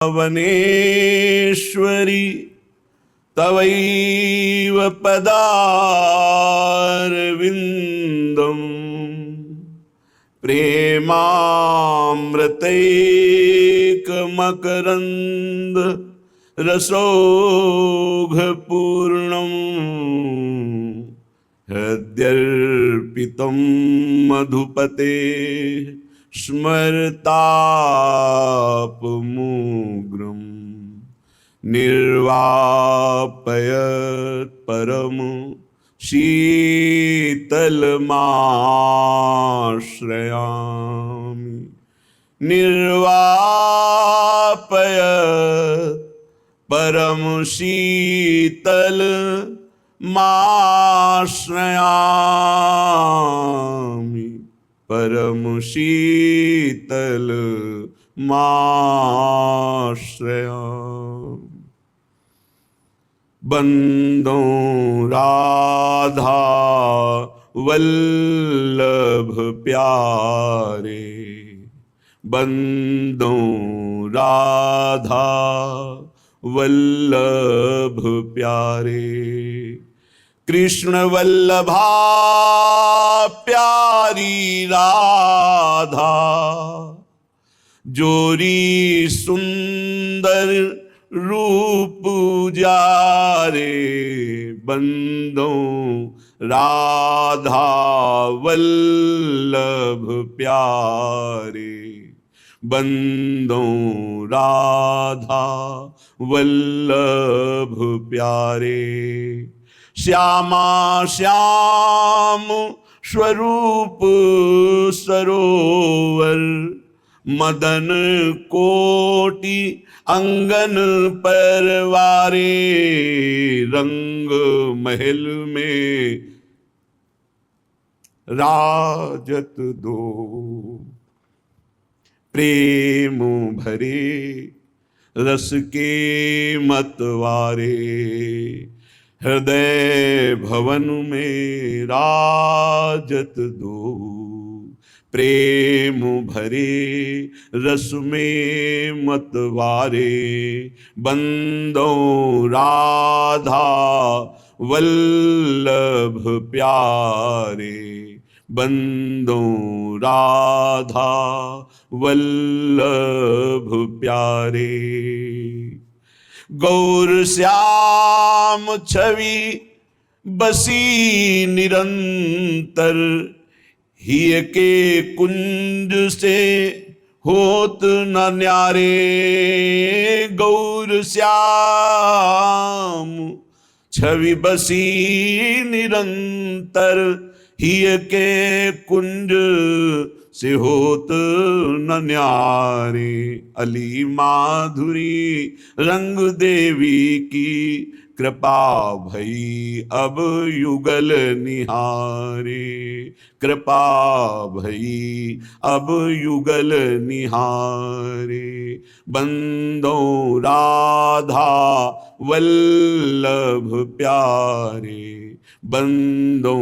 वनेश्वरी तवैव पदारविन्दम् प्रेमामृतैकमकरन्द रसौघपूर्णम् हृद्यर्पितं मधुपते स्मरतापमुग्रम् निर्वापयत् परम शीतलमाश्रयामि निर्वापयत् परम शीतलमाश्रयामि परम शीतलमाश्रयामि। बंदो राधा वल्लभ प्यारे, बंदो राधा वल्लभ प्यारे। कृष्ण वल्लभा प्यारी राधा, जोरी सुंदर रूप जारे। बंदो राधा वल्लभ प्यारे, बंदो राधा वल्लभ प्यारे। श्यामा श्याम स्वरूप सरोवर, मदन कोटि अंगन परवारे। रंग महल में राजत दो, प्रेम भरे रस के मतवारे। हृदय भवन में राजत दो, प्रेम भरे रस में मतवारे। बंदो राधा वल्लभ प्यारे, बंदो राधा वल्लभ प्यारे। गौर श्याम छवि बसी निरंतर, हिय के कुंज से होत न न्यारे। गौर श्याम छवि बसी निरंतर, हिय के कुंज से होत न न्यारे। अली माधुरी रंग देवी की कृपा भई अब युगल निहारे। कृपा भई अब युगल निहारे। बंदो राधा वल्लभ प्यारे, बंदो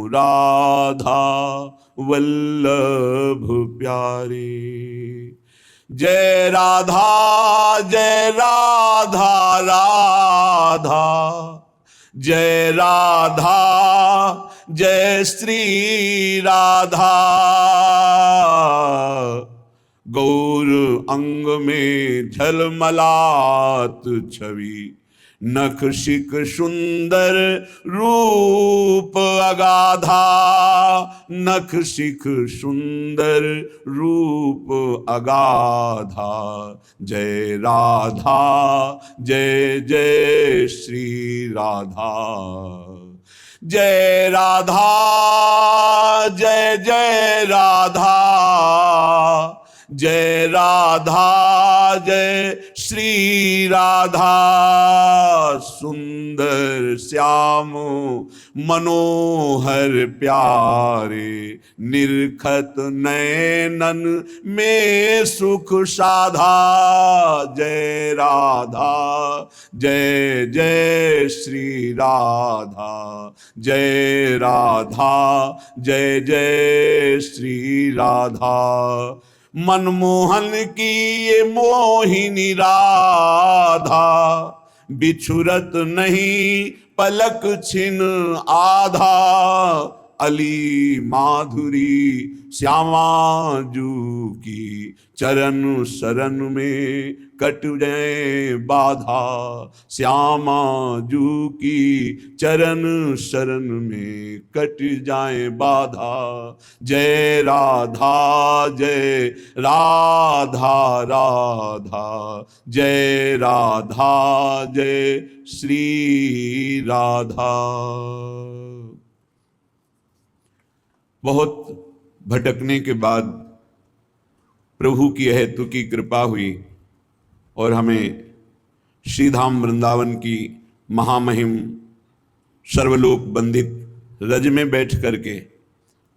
राधा वल्लभ प्यारे। जय राधा जय राधा राधा, जय राधा जय श्री राधा। गौर अंग में झलमलात छवि, नख शिख सुंदर रूप अगाधा। नख शिख सुंदर रूप अगाधा। जय राधा जय जय श्री राधा, जय राधा जय जय राधा, जय राधा जय श्री राधा। सुंदर श्याम मनोहर प्यारे, निरखत नैनन में सुख साधा। जय राधा जय जय श्री राधा, जय राधा जय जय श्री राधा। मनमोहन की ये मोहिनी राधा, बिछुरत नहीं पलक छिन आधा, अली माधुरी श्यामा जू की, चरण शरण में कट जाए बाधा, श्यामा जू की चरण शरण में कट जाए बाधा। जय राधा जय राधा राधा, जय राधा जय श्री राधा। बहुत भटकने के बाद प्रभु की हेतु की कृपा हुई और हमें श्रीधाम वृंदावन की महामहिम सर्वलोक बंदित रज में बैठ करके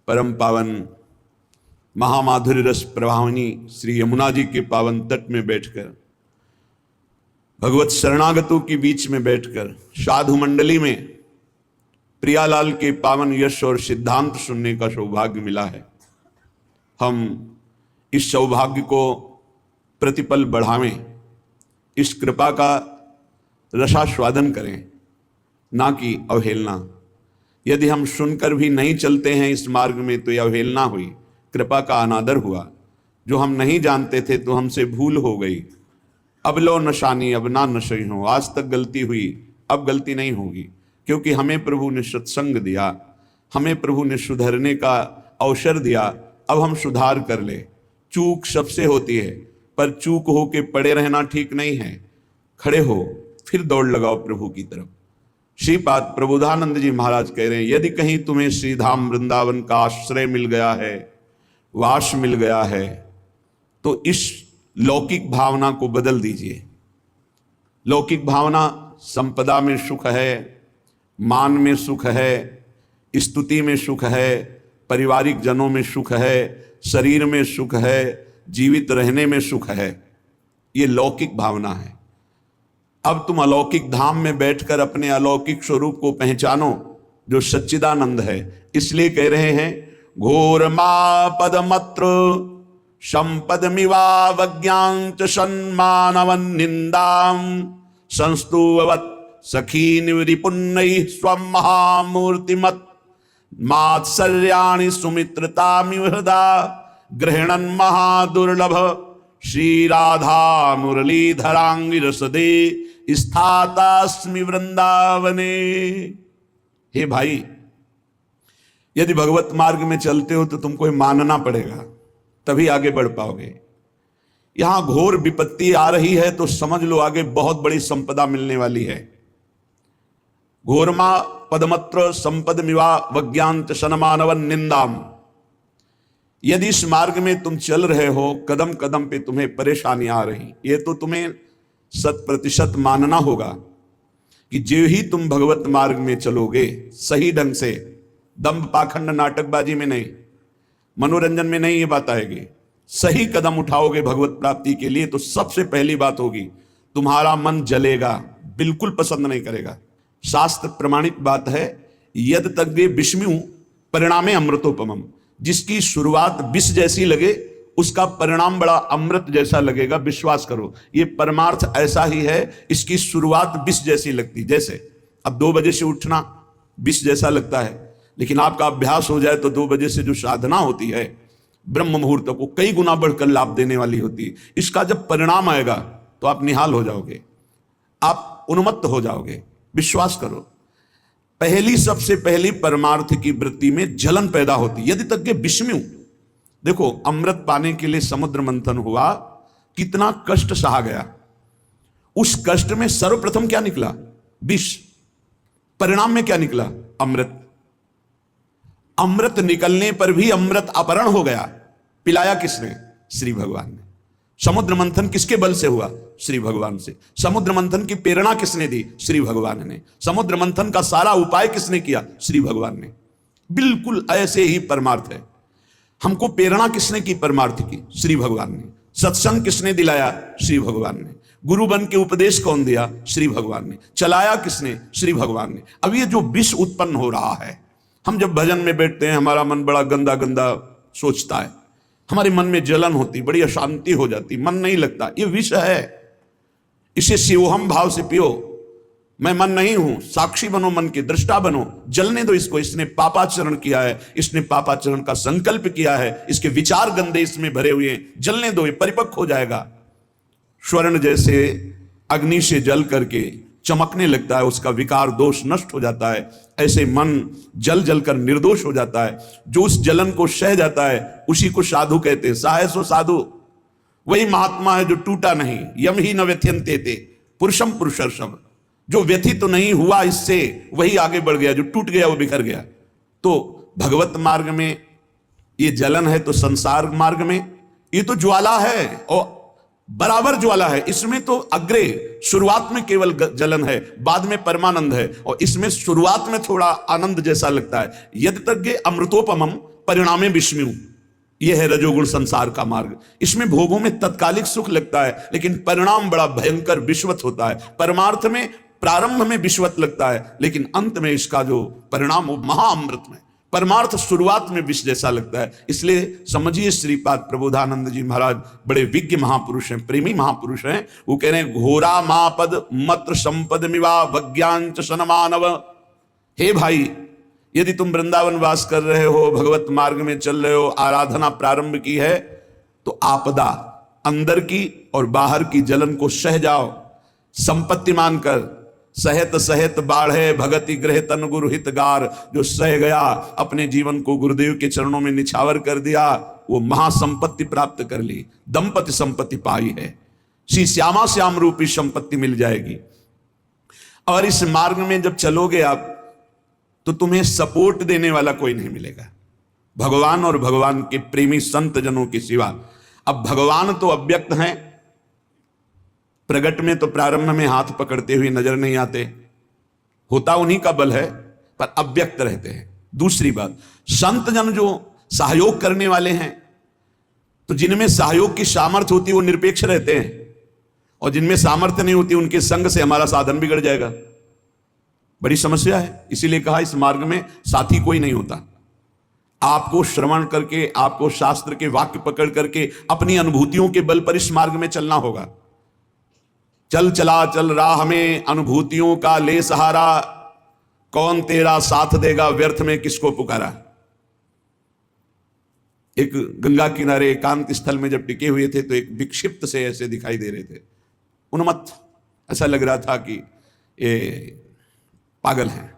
परम पावन महामाधुर्य रस प्रभावनी श्री यमुना जी के पावन तट में बैठकर, भगवत शरणागतों के बीच में बैठकर, साधु मंडली में प्रियालाल के पावन यश और सिद्धांत सुनने का सौभाग्य मिला है। हम इस सौभाग्य को प्रतिपल बढ़ावें, इस कृपा का रसास्वादन करें, ना कि अवहेलना। यदि हम सुनकर भी नहीं चलते हैं इस मार्ग में तो यह अवहेलना हुई, कृपा का अनादर हुआ। जो हम नहीं जानते थे तो हमसे भूल हो गई। अब लो नशानी अब ना नशई हो, आज तक गलती हुई अब गलती नहीं होगी, क्योंकि हमें प्रभु ने सत्संग दिया, हमें प्रभु ने सुधरने का अवसर दिया। अब हम सुधार कर ले। चूक सबसे होती है, पर चूक हो के पड़े रहना ठीक नहीं है। खड़े हो, फिर दौड़ लगाओ प्रभु की तरफ। श्रीपाद प्रबोधानंद जी महाराज कह रहे हैं, यदि कहीं तुम्हें श्रीधाम वृंदावन का आश्रय मिल गया है, वास मिल गया है, तो इस लौकिक भावना को बदल दीजिए। लौकिक भावना संपदा में सुख है, मान में सुख है, स्तुति में सुख है, पारिवारिक जनों में सुख है, शरीर में सुख है, जीवित रहने में सुख है। ये लौकिक भावना है। अब तुम अलौकिक धाम में बैठकर अपने अलौकिक स्वरूप को पहचानो जो सच्चिदानंद है। इसलिए कह रहे हैं, घोर मा पदमत्र संपदमिवावज्ञांच सन्मानवन निंदाम संस्तुवत् सखी निवृपुन्नैः स्वं महामूर्तिमत् मात्सर्याणि सुमित्रतामिव हृदा गृह्णन् महादुर्लभ श्रीराधा मुरलीधरांगिरसदे स्थातास्मि वृंदावने। हे भाई, यदि भगवत मार्ग में चलते हो तो तुमको मानना पड़ेगा, तभी आगे बढ़ पाओगे। यहां घोर विपत्ति आ रही है तो समझ लो आगे बहुत बड़ी संपदा मिलने वाली है। घोरमा पदमत्र संपद मिवा वज्ञांत सनमानवन निंदाम। यदि इस मार्ग में तुम चल रहे हो, कदम कदम पे तुम्हें परेशानी आ रही, ये तो तुम्हें 100% मानना होगा कि जो ही तुम भगवत मार्ग में चलोगे सही ढंग से, दंभ पाखंड नाटकबाजी में नहीं, मनोरंजन में नहीं, ये बात आएगी। सही कदम उठाओगे भगवत प्राप्ति के लिए तो सबसे पहली बात होगी तुम्हारा मन जलेगा, बिल्कुल पसंद नहीं करेगा। शास्त्र प्रमाणित बात है, यद तज्ञे विष्णु परिणामे अमृतोपमम। जिसकी शुरुआत विष जैसी लगे उसका परिणाम बड़ा अमृत जैसा लगेगा, विश्वास करो। ये परमार्थ ऐसा ही है, इसकी शुरुआत विष जैसी लगती। जैसे अब 2 बजे से उठना विष जैसा लगता है, लेकिन आपका अभ्यास हो जाए तो 2 बजे से जो साधना होती है ब्रह्म मुहूर्त को कई गुना बढ़कर लाभ देने वाली होती है। इसका जब परिणाम आएगा तो आप निहाल हो जाओगे, आप उन्मत्त हो जाओगे। विश्वास करो, पहली सबसे पहली परमार्थ की वृत्ति में जलन पैदा होती। यदि तक के विष्णु, देखो अमृत पाने के लिए समुद्र मंथन हुआ, कितना कष्ट सहा गया। उस कष्ट में सर्वप्रथम क्या निकला? विष। परिणाम में क्या निकला? अमृत। अमृत निकलने पर भी अमृत अपहरण हो गया। पिलाया किसने? श्री भगवान ने। समुद्र मंथन किसके बल से हुआ? श्री भगवान से। समुद्र मंथन की प्रेरणा किसने दी? श्री भगवान ने। समुद्र मंथन का सारा उपाय किसने किया? श्री भगवान ने। बिल्कुल ऐसे ही परमार्थ है। हमको प्रेरणा किसने की परमार्थ की? श्री भगवान ने। सत्संग किसने दिलाया? श्री भगवान ने। गुरु बन के उपदेश कौन दिया? श्री भगवान ने। चलाया किसने? श्री भगवान ने। अब ये जो विष उत्पन्न हो रहा है, हम जब भजन में बैठते हैं हमारा मन बड़ा गंदा गंदा सोचता है, हमारे मन में जलन होती, बड़ी अशांति हो जाती, मन नहीं लगता। ये विष है, इसे शिवोहम भाव से पियो। मैं मन नहीं हूं, साक्षी बनो, मन के दृष्टा बनो, जलने दो इसको। इसने पापाचरण किया है, इसने पापाचरण का संकल्प किया है, इसके विचार गंदे इसमें भरे हुए हैं, जलने दो, ये परिपक्व हो जाएगा। स्वर्ण जैसे अग्नि से जल करके चमकने लगता है, उसका विकार दोष नष्ट हो जाता है। ऐसे मन जल जल कर निर्दोष हो जाता है। जो उस जलन को सह जाता है उसी को साधु कहते हैं। साहे सो साधु, वही महात्मा है जो टूटा नहीं। यम ही न व्यथ्यन्ते ते पुरुषम पुरुषर्षभ, जो व्यथित तो नहीं हुआ इससे वही आगे बढ़ गया, जो टूट गया वो बिखर गया। तो भगवत मार्ग में ये जलन है, तो संसार मार्ग में ये तो ज्वाला है, और बराबर ज्वाला है। इसमें तो अग्रे शुरुआत में केवल जलन है, बाद में परमानंद है, और इसमें शुरुआत में थोड़ा आनंद जैसा लगता है। यदि तज्ञ अमृतोपमम परिणामे विस्मयु, यह है रजोगुण संसार का मार्ग। इसमें भोगों में तत्कालिक सुख लगता है, लेकिन परिणाम बड़ा भयंकर विश्वत होता है। परमार्थ में प्रारंभ में विश्वत लगता है, लेकिन अंत में इसका जो परिणाम वो महाअमृत में। परमार्थ शुरुआत में विष जैसा लगता है। इसलिए समझिए, श्रीपाद प्रबोधानंद जी महाराज बड़े विज्ञ महापुरुष हैं, प्रेमी महापुरुष हैं। वो कह रहे हैं, घोरा मापद मत्र संपद मिवा वज्ञांच सनमानव। हे भाई, यदि तुम वृंदावन वास कर रहे हो, भगवत मार्ग में चल रहे हो, आराधना प्रारंभ की है, तो आपदा अंदर की और बाहर की जलन को सह जाओ, संपत्ति मानकर। सहत सहत बाढ़े भगति ग्रह तन गुरु हितगार, जो सह गया, अपने जीवन को गुरुदेव के चरणों में निछावर कर दिया, वो महासंपत्ति प्राप्त कर ली। दंपति संपत्ति पाई है, श्री श्यामा श्याम रूपी संपत्ति मिल जाएगी। और इस मार्ग में जब चलोगे आप, तो तुम्हें सपोर्ट देने वाला कोई नहीं मिलेगा, भगवान और भगवान के प्रेमी संत जनों के सिवा। अब भगवान तो अव्यक्त हैं, प्रगट में तो प्रारंभ में हाथ पकड़ते हुए नजर नहीं आते, होता उन्हीं का बल है, पर अव्यक्त रहते हैं। दूसरी बात, संत जन जो सहयोग करने वाले हैं, तो जिनमें सहयोग की सामर्थ्य होती है वो निरपेक्ष रहते हैं, और जिनमें सामर्थ्य नहीं होती उनके संग से हमारा साधन बिगड़ जाएगा। बड़ी समस्या है। इसीलिए कहा, इस मार्ग में साथी कोई नहीं होता। आपको श्रवण करके, आपको शास्त्र के वाक्य पकड़ करके अपनी अनुभूतियों के बल पर इस मार्ग में चलना होगा। चल चला चल राह में अनुभूतियों का ले सहारा, कौन तेरा साथ देगा व्यर्थ में किसको पुकारा। एक गंगा किनारे एकांत स्थल में जब टिके हुए थे, तो एक विक्षिप्त से ऐसे दिखाई दे रहे थे, उन्मत्त, ऐसा लग रहा था कि ये पागल हैं।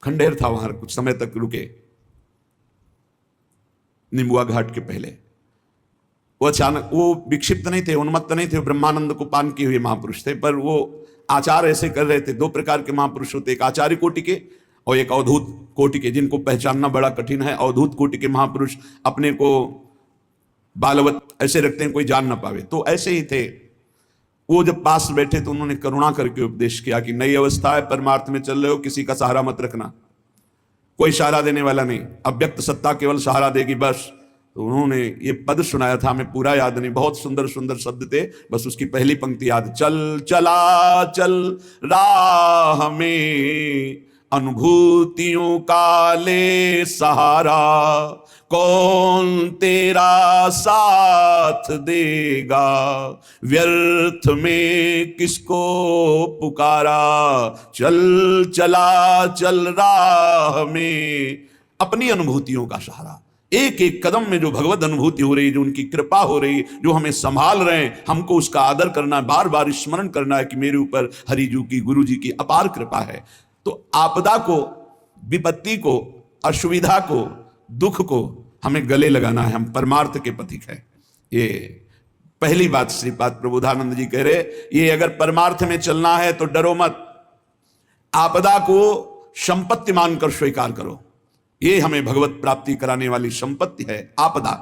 खंडेर था वहां, कुछ समय तक रुके, निम्बुआ घाट के पहले। वो अचानक, वो विक्षिप्त नहीं थे, उन्मत्त नहीं थे, ब्रह्मानंद को पान किए हुए महापुरुष थे, पर वो आचार ऐसे कर रहे थे। दो प्रकार के महापुरुष होते, एक आचार्य कोटि के और एक अवधूत कोटि के, जिनको पहचानना बड़ा कठिन है। अवधूत कोटि के महापुरुष अपने को बालवत ऐसे रखते हैं, कोई जान ना पावे, तो ऐसे ही थे। वो जब पास बैठे तो उन्होंने करुणा करके उपदेश किया कि नई अवस्था है, परमार्थ में चल रहे हो, किसी का सहारा मत रखना, कोई सहारा देने वाला नहीं, अव्यक्त सत्ता केवल सहारा देगी, बस। तो उन्होंने ये पद सुनाया था, हमें पूरा याद नहीं, बहुत सुंदर सुंदर शब्द थे, बस उसकी पहली पंक्ति याद। चल चला चल राह में अनुभूतियों का ले सहारा, कौन तेरा साथ देगा व्यर्थ में किसको पुकारा। चल चला चल राह में, अपनी अनुभूतियों का सहारा। एक एक कदम में जो भगवत अनुभूति हो रही है, जो उनकी कृपा हो रही है, जो हमें संभाल रहे हैं, हमको उसका आदर करना है, बार बार स्मरण करना है कि मेरे ऊपर हरिजू की, गुरु जी की अपार कृपा है। तो आपदा को, विपत्ति को, असुविधा को, दुख को हमें गले लगाना है, हम परमार्थ के पथिक हैं। ये पहली बात श्रीपाद प्रबोधानंद जी कह रहे, ये अगर परमार्थ में चलना है तो डरो मत, आपदा को संपत्ति मानकर स्वीकार करो। ये हमें भगवत प्राप्ति कराने वाली संपत्ति है आपदा।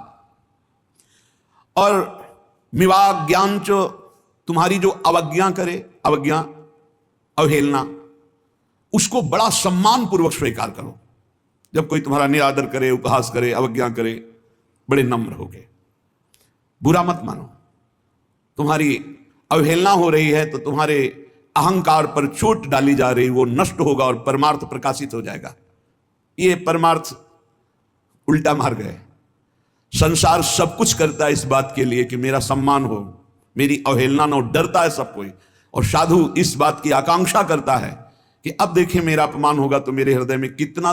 और मिवाज्ञान चो, तुम्हारी जो अवज्ञा करे, अवज्ञा, अवहेलना, उसको बड़ा सम्मान पूर्वक स्वीकार करो। जब कोई तुम्हारा निरादर करे, उपहास करे, अवज्ञा करे, बड़े नम्र हो गए, बुरा मत मानो। तुम्हारी अवहेलना हो रही है तो तुम्हारे अहंकार पर चोट डाली जा रही, वो नष्ट होगा और परमार्थ प्रकाशित हो जाएगा। ये परमार्थ उल्टा मार्ग है। संसार सब कुछ करता है इस बात के लिए कि मेरा सम्मान हो, मेरी अवहेलना न हो, डरता है सब कोई। और साधु इस बात की आकांक्षा करता है कि अब देखिए मेरा अपमान होगा तो मेरे हृदय में कितना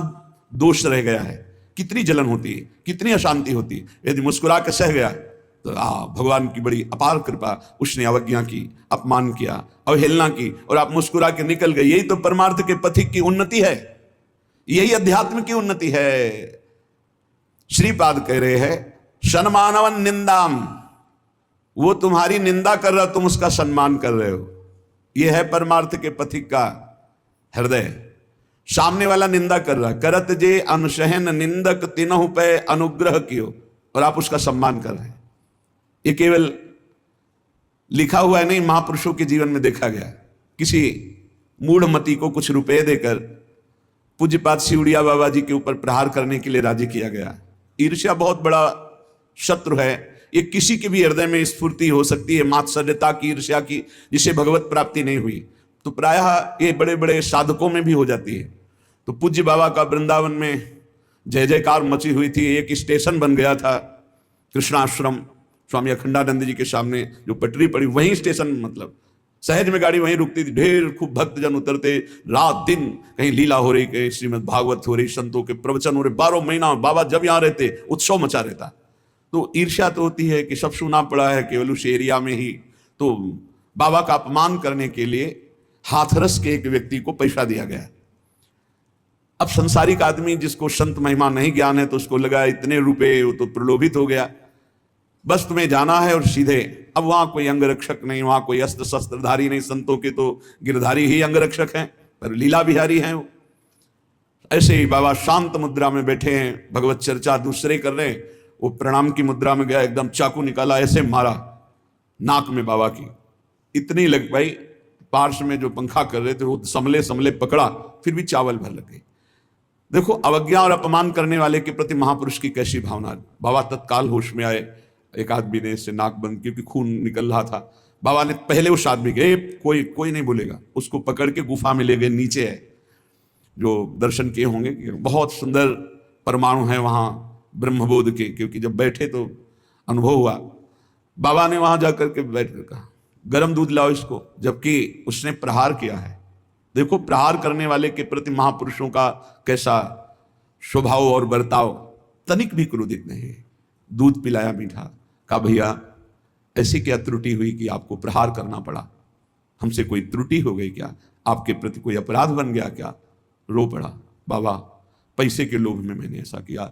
दोष रह गया है, कितनी जलन होती है, कितनी अशांति होती है। यदि मुस्कुरा के सह गया तो भगवान की बड़ी अपार कृपा, उसने अवज्ञा की, अपमान किया, अवहेलना की और आप मुस्कुरा के निकल गए। यही तो परमार्थ के पथिक की उन्नति है, यही अध्यात्म की उन्नति है। श्रीपाद कह रहे हैं सन्मानवन निंदाम, वो तुम्हारी निंदा कर रहा, तुम उसका सम्मान कर रहे हो। यह है परमार्थ के पथिक का हृदय। सामने वाला निंदा कर रहा, करत जे अनुशहन निंदक तिनहु पे अनुग्रह कियो, और आप उसका सम्मान कर रहे हैं। ये केवल लिखा हुआ है नहीं, महापुरुषों के जीवन में देखा गया। किसी मूढ़मती को कुछ रुपए देकर पूज्यपाद सिवड़िया बाबा जी के ऊपर प्रहार करने के लिए राजी किया गया। ईर्ष्या बहुत बड़ा शत्रु है। ये किसी के भी हृदय में स्फूर्ति हो सकती है मात्सर्यता की, ईर्ष्या की, जिसे भगवत प्राप्ति नहीं हुई, तो प्रायः ये बड़े बड़े साधकों में भी हो जाती है। तो पूज्य बाबा का वृंदावन में जय जयकार मची हुई थी। एक स्टेशन बन गया था कृष्णाश्रम, स्वामी अखंडानंद जी के सामने जो पटरी पड़ी, वहीं स्टेशन, मतलब सहज में गाड़ी वहीं रुकती थी। ढेर खूब भक्तजन उतरते, रात दिन कहीं लीला हो रही, कहीं श्रीमद् भागवत हो रही, संतों के प्रवचन हो रहे। 12 महीना बाबा जब यहाँ रहते उत्सव मचा रहता। तो ईर्ष्या तो होती है कि सब सुना पड़ा है केवल उस एरिया में ही। तो बाबा का अपमान करने के लिए हाथरस के एक व्यक्ति को पैसा दिया गया। अब संसारिक आदमी जिसको संत महिमा नहीं ज्ञान है, तो उसको लगा इतने रुपए, वो तो प्रलोभित हो गया, बस तुम्हें जाना है और सीधे। अब वहां कोई अंगरक्षक नहीं, वहां कोई अस्त्र शस्त्रधारी नहीं, संतों के तो गिरधारी ही अंगरक्षक हैं, पर लीला बिहारी हैं वो। ऐसे ही बाबा शांत मुद्रा में बैठे हैं, भगवत चर्चा दूसरे कर रहे हैं। वो प्रणाम की मुद्रा में गया, एकदम चाकू निकाला, ऐसे मारा नाक में बाबा की, इतनी लग पाई। पार्श्व में जो पंखा कर रहे थे वो समले समले पकड़ा, फिर भी चावल भर लग गई। देखो अवज्ञा और अपमान करने वाले के प्रति महापुरुष की कैसी भावना। बाबा तत्काल होश में आए। एक आदमी ने इससे नाक बंद, क्योंकि खून निकल रहा था। बाबा ने पहले उस आदमी के, कोई नहीं बोलेगा, उसको पकड़ के गुफा में ले गए। नीचे है, जो दर्शन किए होंगे, बहुत सुंदर परमाणु है वहाँ ब्रह्मबोध के, क्योंकि जब बैठे तो अनुभव हुआ। बाबा ने वहां जाकर के बैठ कर कहा गर्म दूध लाओ इसको, जबकि उसने प्रहार किया है। देखो प्रहार करने वाले के प्रति महापुरुषों का कैसा स्वभाव और बर्ताव, तनिक भी क्रोधित नहीं। दूध पिलाया मीठा, कहा भैया ऐसी क्या त्रुटि हुई कि आपको प्रहार करना पड़ा? हमसे कोई त्रुटि हो गई क्या? आपके प्रति कोई अपराध बन गया क्या? रो पड़ा। बाबा पैसे के लोभ में मैंने ऐसा किया,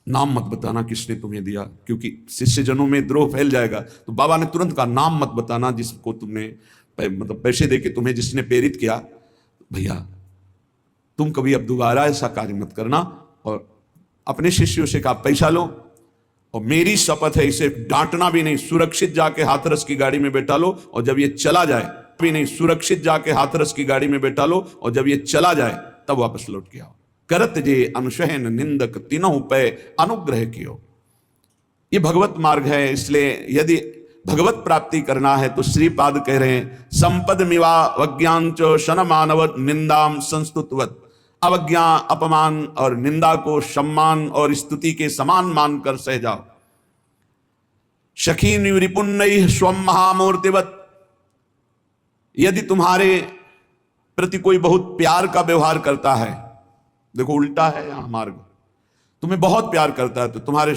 नाम मत बताना किसने तुम्हें दिया, क्योंकि शिष्य जनों में द्रोह फैल जाएगा। तो बाबा ने तुरंत कहा नाम मत बताना जिसको तुमने मतलब पैसे देके तुम्हें जिसने प्रेरित किया। भैया तुम कभी अब दोबारा ऐसा कार्य मत करना। और अपने शिष्यों से कहा पैसा लो, और मेरी शपथ है इसे डांटना भी नहीं, सुरक्षित जाके हाथरस की गाड़ी में बैठा लो, और जब ये चला जाए भी नहीं, सुरक्षित जाके हाथरस की गाड़ी में बैठा लो, और जब ये चला जाए तब वापस लौट के आओ। करत जे अनुशहन निंदक तीनों पे अनुग्रह कियो। ये भगवत मार्ग है। इसलिए यदि भगवत प्राप्ति करना है तो श्रीपाद कह रहे हैं संपद मिवा वज्ञांच शन मानव निंदाम संस्तुतवत। अवज्ञा, अपमान और निंदा को सम्मान और स्तुति के समान मानकर सह जाओ। शखी निरिपुन्नैः स्वम महामूर्तिवत। यदि तुम्हारे प्रति कोई बहुत प्यार का व्यवहार करता है, देखो उल्टा है यहां मार्ग, तुम्हें बहुत प्यार करता है तो तुम्हारे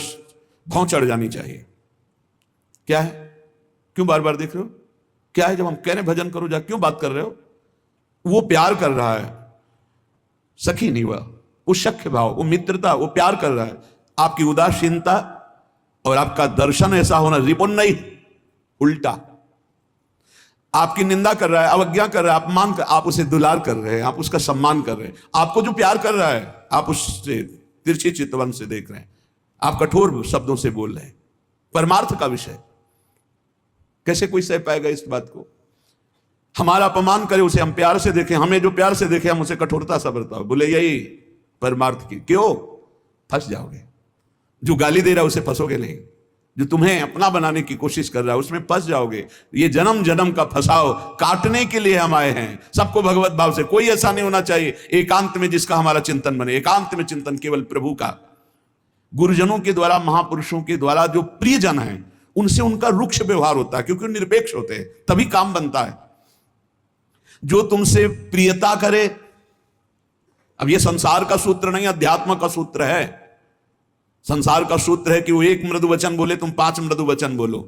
भौं चढ़ जानी चाहिए। क्या है? क्यों बार बार देख रहे हो? क्या है? जब हम कह रहे भजन करो जा, क्यों बात कर रहे हो? वो प्यार कर रहा है, सखी नहीं हुआ, वो सख्य भाव, वो मित्रता, वो प्यार कर रहा है। आपकी उदासीनता और आपका दर्शन ऐसा होना रिपुन नहीं, उल्टा। आपकी निंदा कर रहा है, अवज्ञा कर रहा है, अपमान कर, आप उसे दुलार कर रहे हैं, आप उसका सम्मान कर रहे हैं। आपको जो प्यार कर रहा है आप उससे तिरछी चितवन से देख रहे हैं, आप कठोर शब्दों से बोल रहे हैं। परमार्थ का विषय कैसे कोई सह पाएगा इस बात को? हमारा अपमान करे उसे हम प्यार से देखें, हमें जो प्यार से देखे हम उसे कठोरता से बरताओ, बोले यही परमार्थ की। क्यों? फंस जाओगे। जो गाली दे रहा है उसे फंसोगे नहीं, जो तुम्हें अपना बनाने की कोशिश कर रहा है उसमें फंस जाओगे। ये जन्म जन्म का फंसाव काटने के लिए हम आए हैं। सबको भगवत भाव से, कोई ऐसा नहीं होना चाहिए एकांत में जिसका हमारा चिंतन बने। एकांत में चिंतन केवल प्रभु का। गुरुजनों के द्वारा, महापुरुषों के द्वारा जो प्रियजन हैं उनसे उनका रुक्ष व्यवहार होता है, क्योंकि निरपेक्ष होते हैं, तभी काम बनता है। जो तुमसे प्रियता करे, अब ये संसार का सूत्र नहीं, अध्यात्म का सूत्र है। संसार का सूत्र है कि वो एक मृदु वचन बोले, तुम 5 मृदु वचन बोलो,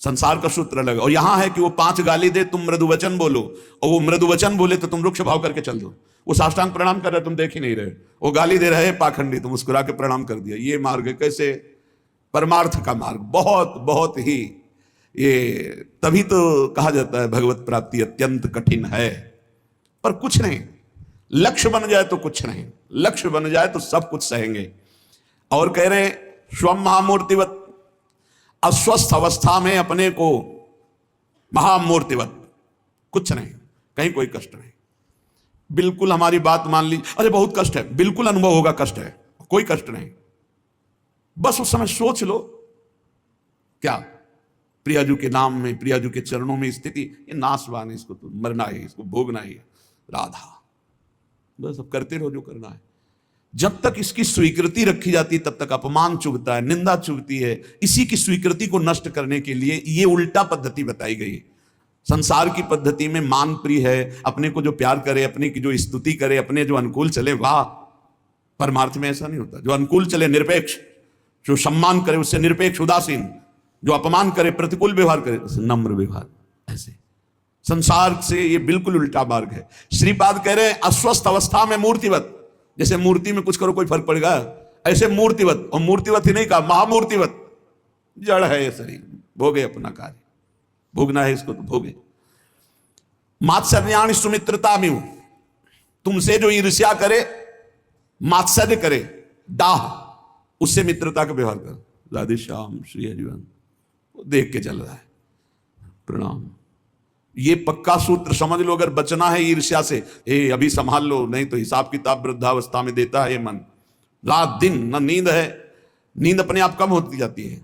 संसार का सूत्र अलग। और यहां है कि वो 5 गाली दे, तुम मृदु वचन बोलो, और वो मृदु वचन बोले तो तुम रुक्ष भाव करके चल दो। वो साष्टांग प्रणाम कर रहे, तुम देख ही नहीं रहे, वो गाली दे रहे पाखंडी, तुम मुस्कुरा के प्रणाम कर दिया। ये मार्ग है कैसे? परमार्थ का मार्ग, बहुत बहुत ही, ये तभी तो कहा जाता है भगवत प्राप्ति अत्यंत कठिन है। पर कुछ नहीं, लक्ष्य बन जाए तो कुछ नहीं, लक्ष्य बन जाए तो सब कुछ सहेंगे। और कह रहे स्वम महामूर्तिवत, अस्वस्थ अवस्था में अपने को महामूर्तिवत, कुछ नहीं, कहीं कोई कष्ट नहीं, बिल्कुल हमारी बात मान ली, अरे बहुत कष्ट है, बिल्कुल अनुभव होगा कष्ट है, कोई कष्ट नहीं। बस उस समय सोच लो, क्या प्रियाजू के नाम में, प्रियाजू के चरणों में स्थिति, ये नाशवान है, इसको तो मरना है, इसको भोगना ही है, राधा, बस अब करते रहो जो करना है। जब तक इसकी स्वीकृति रखी जाती है तब तक अपमान चुभता है, निंदा चुभती है। इसी की स्वीकृति को नष्ट करने के लिए ये उल्टा पद्धति बताई गई है। संसार की पद्धति में मान प्रिय है, अपने को जो प्यार करे, अपने की जो स्तुति करे, अपने जो अनुकूल चले, वाह। परमार्थ में ऐसा नहीं होता। जो अनुकूल चले निरपेक्ष, जो सम्मान करे उससे निरपेक्ष उदासीन, जो अपमान करे प्रतिकूल व्यवहार करे उससे नम्र व्यवहार। ऐसे संसार से ये बिल्कुल उल्टा मार्ग है। श्रीपाद कह रहे हैं अस्वस्थ अवस्था में मूर्तिवत, जैसे मूर्ति में कुछ करो कोई फर्क पड़ेगा, ऐसे मूर्तिवत, और मूर्तिवत ही नहीं कहा, महामूर्तिवत। जड़ है ये शरीर, भोगे अपना कार्य, भोगना है इसको तो भोगे। मात्सर्याणि सुमित्रता में, तुमसे जो ईर्ष्या करे, मात्सर्य करे, डाह, उससे मित्रता का व्यवहार कर। राधे श्याम श्री हरिवंश देख के चल रहा है, प्रणाम। ये पक्का सूत्र समझ लो, अगर बचना है ईर्ष्या से, अभी संभाल लो, नहीं तो हिसाब किताब वृद्धावस्था में देता है ये मन। रात दिन न नींद है, नींद अपने आप कम होती जाती है।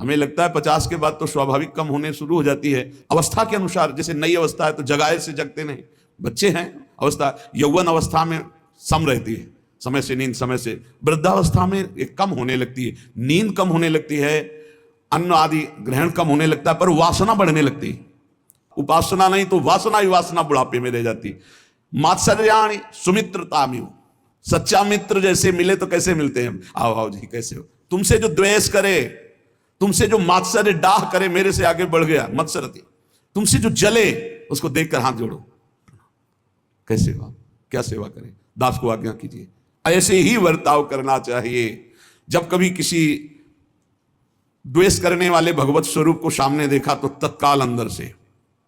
हमें लगता है 50 के बाद तो स्वाभाविक कम होने शुरू हो जाती है, अवस्था के अनुसार। जैसे नई अवस्था है तो जगाए से जगते नहीं, बच्चे हैं अवस्था, यौवन अवस्था में सम रहती है, समय से नींद, समय से। वृद्धावस्था में एक कम होने लगती है, नींद कम होने लगती है, अन्न आदि ग्रहण कम होने लगता है, पर वासना बढ़ने लगती है। उपासना नहीं तो वासना ही वासना बुढ़ापे में रह जाती। मात्सर्याणि सुमित्रताम्यु, सच्चा मित्र जैसे मिले तो कैसे मिलते हैं? आओ आओ जी कैसे हो। तुमसे जो द्वेष करे, तुमसे जो मात्सर्य डाह करे, मेरे से आगे बढ़ गया मत्सरती, तुमसे जो जले उसको देखकर हाथ जोड़ो, कैसे हो, क्या सेवा करें, दास को आज्ञा कीजिए। ऐसे ही वर्ताव करना चाहिए। जब कभी किसी द्वेष करने वाले भगवत स्वरूप को सामने देखा तो तत्काल अंदर से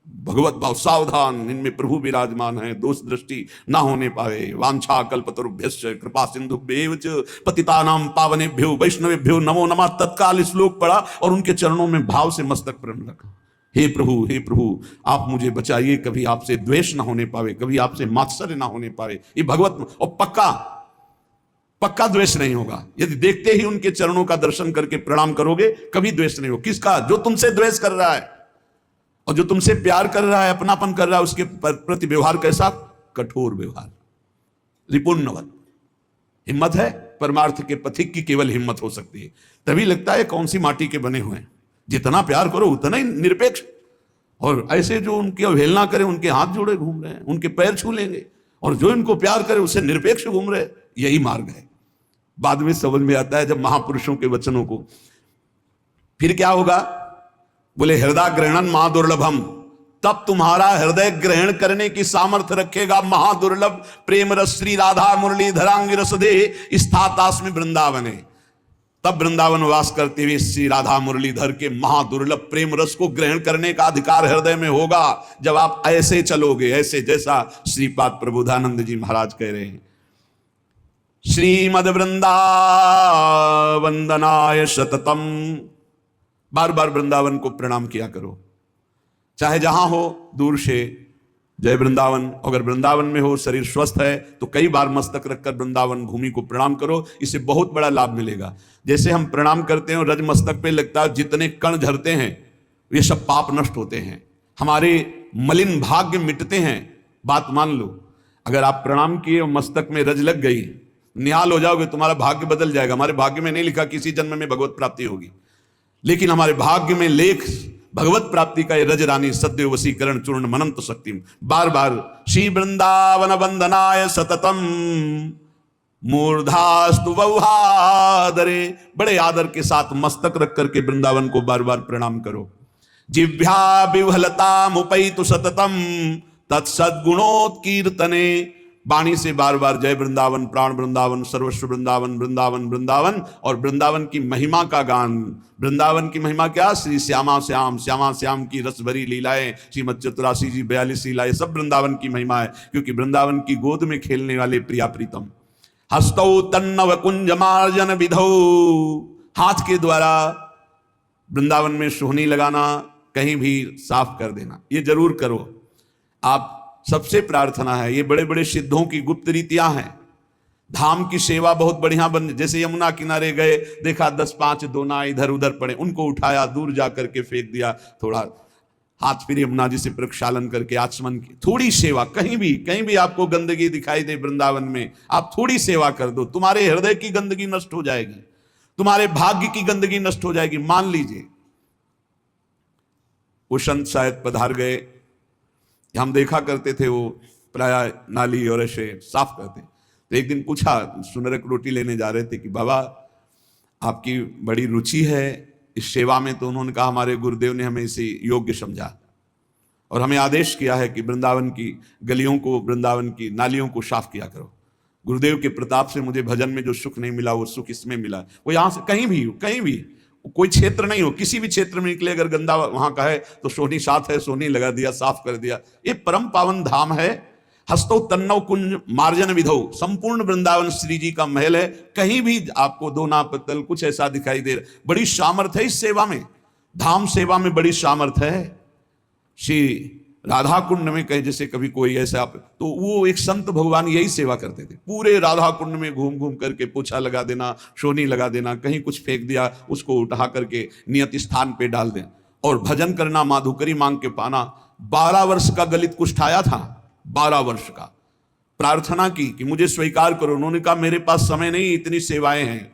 भगवत भाव, सावधान, इनमें प्रभु विराजमान है, दोष दृष्टि ना होने पावे। वांछा कल्पतरुभ्यश्च कृपा सिंधुभ्येव च पतितानां पावनेभ्यो वैष्णवेभ्यो नमो नमः। तत्काल श्लोक पढ़ा और उनके चरणों में भाव से मस्तक प्रण रखा। हे प्रभु आप मुझे बचाइए, कभी आपसे द्वेष ना होने पावे, कभी आपसे मात्सर्य ना होने पावे। ये भगवत, और पक्का द्वेष नहीं होगा। यदि देखते ही उनके चरणों का दर्शन करके प्रणाम करोगे, कभी द्वेष नहीं हो। किसका? जो तुमसे द्वेष कर रहा है, और जो तुमसे प्यार कर रहा है, अपनापन कर रहा है, उसके प्रति व्यवहार कैसा? कठोर व्यवहार, रिपुण्यवत। हिम्मत है, परमार्थ के पथिक की केवल हिम्मत हो सकती है। तभी लगता है कौन सी माटी के बने हुए हैं। जितना प्यार करो उतना ही निरपेक्ष। और ऐसे जो उनकी अवहेलना करे, उनके हाथ जोड़े घूम रहे हैं, उनके पैर छू लेंगे, और जो इनको प्यार करे उससे निरपेक्ष घूम रहे, यही मार्ग है। बाद में समझ में आता है जब महापुरुषों के वचनों को। फिर क्या होगा? बोले हृदय ग्रहणन महादुर्लभम, तब तुम्हारा हृदय ग्रहण करने की सामर्थ्य रखेगा महादुर्लभ प्रेम रस श्री राधा मुरली धरांग रसदे स्थातास्मि वृंदावने। तब वृंदावन वास करते हुए श्री राधा मुरलीधर के महादुर्लभ प्रेम रस को ग्रहण करने का अधिकार हृदय में होगा, जब आप ऐसे चलोगे, ऐसे जैसा श्रीपाद प्रबोधानंद जी महाराज कह रहे हैं। श्रीमद वृंदावंदनाय सततम, बार बार वृंदावन को प्रणाम किया करो, चाहे जहां हो, दूर से जय वृंदावन। अगर वृंदावन में हो, शरीर स्वस्थ है, तो कई बार मस्तक रखकर वृंदावन भूमि को प्रणाम करो, इससे बहुत बड़ा लाभ मिलेगा। जैसे हम प्रणाम करते हैं, रज मस्तक पे लगता है, जितने कण झरते हैं ये सब पाप नष्ट होते हैं, हमारे मलिन भाग्य मिटते हैं। बात मान लो, अगर आप प्रणाम किए और मस्तक में रज लग गई निहाल हो जाओगे, तुम्हारा भाग्य बदल जाएगा। हमारे भाग्य में नहीं लिखा किसी जन्म में भगवत प्राप्ति होगी, लेकिन हमारे भाग्य में लेख भगवत प्राप्ति का ये रज रानी सद्य वशीकरण चूर्ण मनंत शक्ति। बार बार श्री वृंदावन वंदनाय सततम मूर्धास्तु वौहादरे, बड़े आदर के साथ मस्तक रख करके वृंदावन को बार बार प्रणाम करो। जिह्वा विह्वलता मुपैतु सततम तत्सद्गुणोत्कीर्तने, वाणी से बार बार जय वृंदावन, प्राण वृंदावन, सर्वस्व वृंदावन, वृंदावन वृंदावन, और वृंदावन की महिमा का गान। वृंदावन की महिमा क्या? श्री श्यामा श्याम, श्यामा श्याम की रस भरी लीलाएं, श्रीमद चतुरासी जी 42 लीलाएं, सब वृंदावन की महिमा है। क्योंकि वृंदावन की गोद में खेलने वाले प्रिया प्रीतम। हस्तौ तन्नव कुंज मार्जन विधौ, हाथ के द्वारा वृंदावन में सोहनी लगाना, कहीं भी साफ कर देना, ये जरूर करो आप। सबसे प्रार्थना है, ये बड़े बड़े सिद्धों की गुप्त रीतियां हैं। धाम की सेवा बहुत बढ़िया बन, जैसे यमुना किनारे गए, देखा 10-5 दोना इधर उधर पड़े, उनको उठाया, दूर जा करके फेंक दिया, थोड़ा हाथ फिर यमुना जी से प्रक्षालन करके आचमन की। थोड़ी सेवा, कहीं भी आपको गंदगी दिखाई दे वृंदावन में, आप थोड़ी सेवा कर दो, तुम्हारे हृदय की गंदगी नष्ट हो जाएगी, तुम्हारे भाग्य की गंदगी नष्ट हो जाएगी। मान लीजिए वो संत शायद पधार गए, हम देखा करते थे वो प्राय नाली और ऐसे साफ करते। तो एक दिन पूछा, सुनरक रोटी लेने जा रहे थे, कि बाबा आपकी बड़ी रुचि है इस सेवा में। तो उन्होंने कहा हमारे गुरुदेव ने हमें इसे योग्य समझा और हमें आदेश किया है कि वृंदावन की गलियों को, वृंदावन की नालियों को साफ किया करो। गुरुदेव के प्रताप से मुझे भजन में जो सुख नहीं मिला वो सुख इसमें मिला। वो यहाँ से कहीं भी कोई क्षेत्र नहीं हो, किसी भी क्षेत्र में निकले, अगर गंदा वहां का है तो सोनी साथ है, सोनी लगा दिया, साफ कर दिया। ये परम पावन धाम है। हस्तो तन्नव कुंज मार्जन विधौ, संपूर्ण वृंदावन श्री जी का महल है। कहीं भी आपको दोना पत्तल कुछ ऐसा दिखाई दे रहा, बड़ी सामर्थ है इस सेवा में, धाम सेवा में बड़ी सामर्थ है। श्री राधा कुंड में कहीं जैसे कभी कोई ऐसा, तो वो एक संत भगवान यही सेवा करते थे, पूरे राधा कुंड में घूम घूम करके पोछा लगा देना, सोनी लगा देना, कहीं कुछ फेंक दिया उसको उठा करके नियत स्थान पे डाल दें, और भजन करना, माधुकरी मांग के पाना। 12 वर्ष का गलित कुष्ठाया था, 12 वर्ष का। प्रार्थना की कि मुझे स्वीकार करो। उन्होंने कहा मेरे पास समय नहीं, इतनी सेवाएं हैं।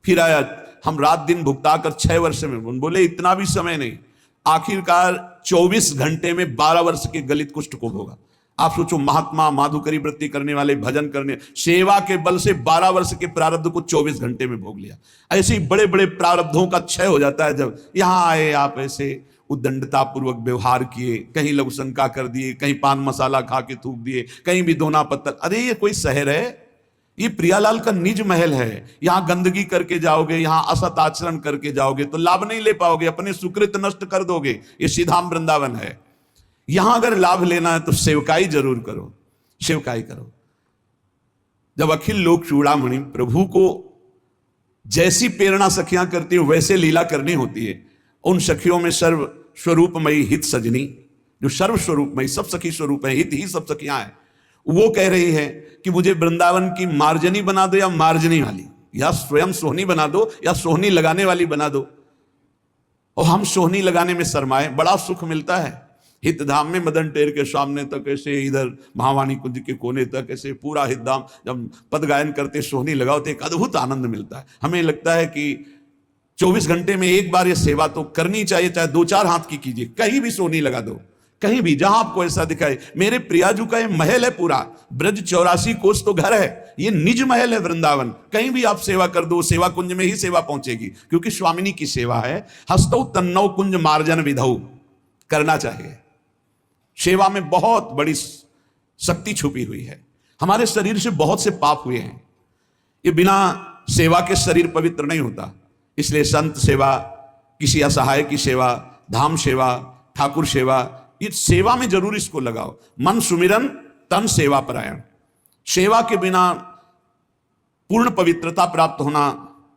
फिर आया, हम रात दिन भुगता कर 6 वर्ष में, बोले इतना भी समय नहीं। आखिरकार 24 घंटे में 12 वर्ष के गलित कुष्ठ को भोगा। आप सोचो, महात्मा, माधुकरी वृत्ति करने वाले, भजन करने, सेवा के बल से 12 वर्ष के प्रारब्ध को 24 घंटे में भोग लिया। ऐसे ही बड़े बड़े प्रारब्धों का क्षय हो जाता है जब यहां आए, आप ऐसे उद्दंडता पूर्वक व्यवहार किए, कहीं लघु शंका कर दिए, कहीं पान मसाला खा के थूक दिए, कहीं भी दोना पत्थर। अरे ये कोई शहर है? ये प्रियालाल का निज महल है। यहां गंदगी करके जाओगे, यहां असत आचरण करके जाओगे तो लाभ नहीं ले पाओगे, अपने सुकृत नष्ट कर दोगे। ये सीधाम वृंदावन है। यहां अगर लाभ लेना है तो सेवकाई जरूर करो, सेवकाई करो। जब अखिल लोक चूड़ामणि प्रभु को जैसी प्रेरणा सखियां करती हो वैसे लीला करनी होती है। उन सखियों में सर्व स्वरूपमयी हित सजनी, जो सर्व स्वरूपमयी, सब सखी स्वरूप है, हित ही सब सखियां हैं, वो कह रही है कि मुझे वृंदावन की मार्जनी बना दो या मार्जनी वाली, या स्वयं सोहनी बना दो या सोहनी लगाने वाली बना दो। और हम सोहनी लगाने में शर्माए, बड़ा सुख मिलता है। हितधाम में मदन टेर के सामने तक ऐसे, इधर महावाणी कुंज के कोने तक ऐसे पूरा हितधाम, जब पद गायन करते सोहनी लगाओ तो एक अद्भुत आनंद मिलता है। हमें लगता है कि 24 घंटे में एक बार ये सेवा तो करनी चाहिए, चाहे 2-4 हाथ की कीजिए, कहीं भी सोहनी लगा दो, कहीं भी जहां आपको ऐसा दिखाए। मेरे प्रियाजू का ये महल है पूरा, ब्रज 84 कोस तो घर है, ये निज महल है वृंदावन। कहीं भी आप सेवा कर दो, सेवा कुंज में ही सेवा पहुंचेगी, क्योंकि स्वामिनी की सेवा है। हस्तौ तन्नौ कुंज मार्जन विधौ, करना चाहिए। सेवा में बहुत बड़ी शक्ति छुपी हुई है। हमारे शरीर से बहुत से पाप हुए हैं, ये बिना सेवा के शरीर पवित्र नहीं होता। इसलिए संत सेवा, किसी असहाय की सेवा, धाम सेवा, ठाकुर सेवा, ये सेवा में जरूर इसको लगाओ। मन सुमिरन तन सेवा परायण, सेवा के बिना पूर्ण पवित्रता प्राप्त होना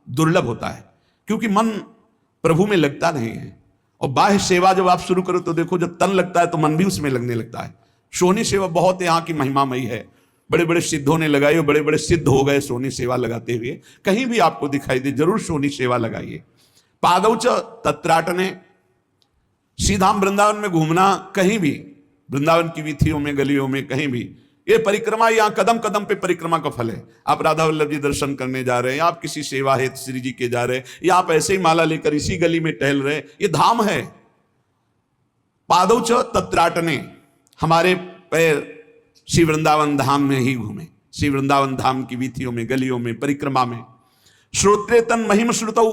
दुर्लभ होता है, क्योंकि मन प्रभु में लगता नहीं है। और बाह्य सेवा जब आप शुरू करो तो देखो, जब तन लगता है तो मन भी उसमें लगने लगता है। सोनी सेवा बहुत यहाँ की महिमामयी है, बड़े बड़े सिद्धों ने लगाई और बड़े बड़े सिद्ध हो गए सोनी सेवा लगाते हुए। कहीं भी आपको दिखाई दे जरूर सोनी सेवा लगाइए। पादौच तत्राटने, सीधा वृंदावन में घूमना, कहीं भी वृंदावन की वीथियों में, गलियों में, कहीं भी ये परिक्रमा यहां कदम कदम पे परिक्रमा का फल है। आप राधा वल्लभ जी दर्शन करने जा रहे हैं, आप किसी सेवा हेतु श्री जी के जा रहे हैं, या आप ऐसे ही माला लेकर इसी गली में टहल रहे हैं, ये धाम है। पादौ च तत्राटने, हमारे पैर श्री वृंदावन धाम में ही घूमे, श्री वृंदावन धाम की वीथियों में, गलियों में, परिक्रमा में। श्रोत्रे तन महिम श्रुतौ,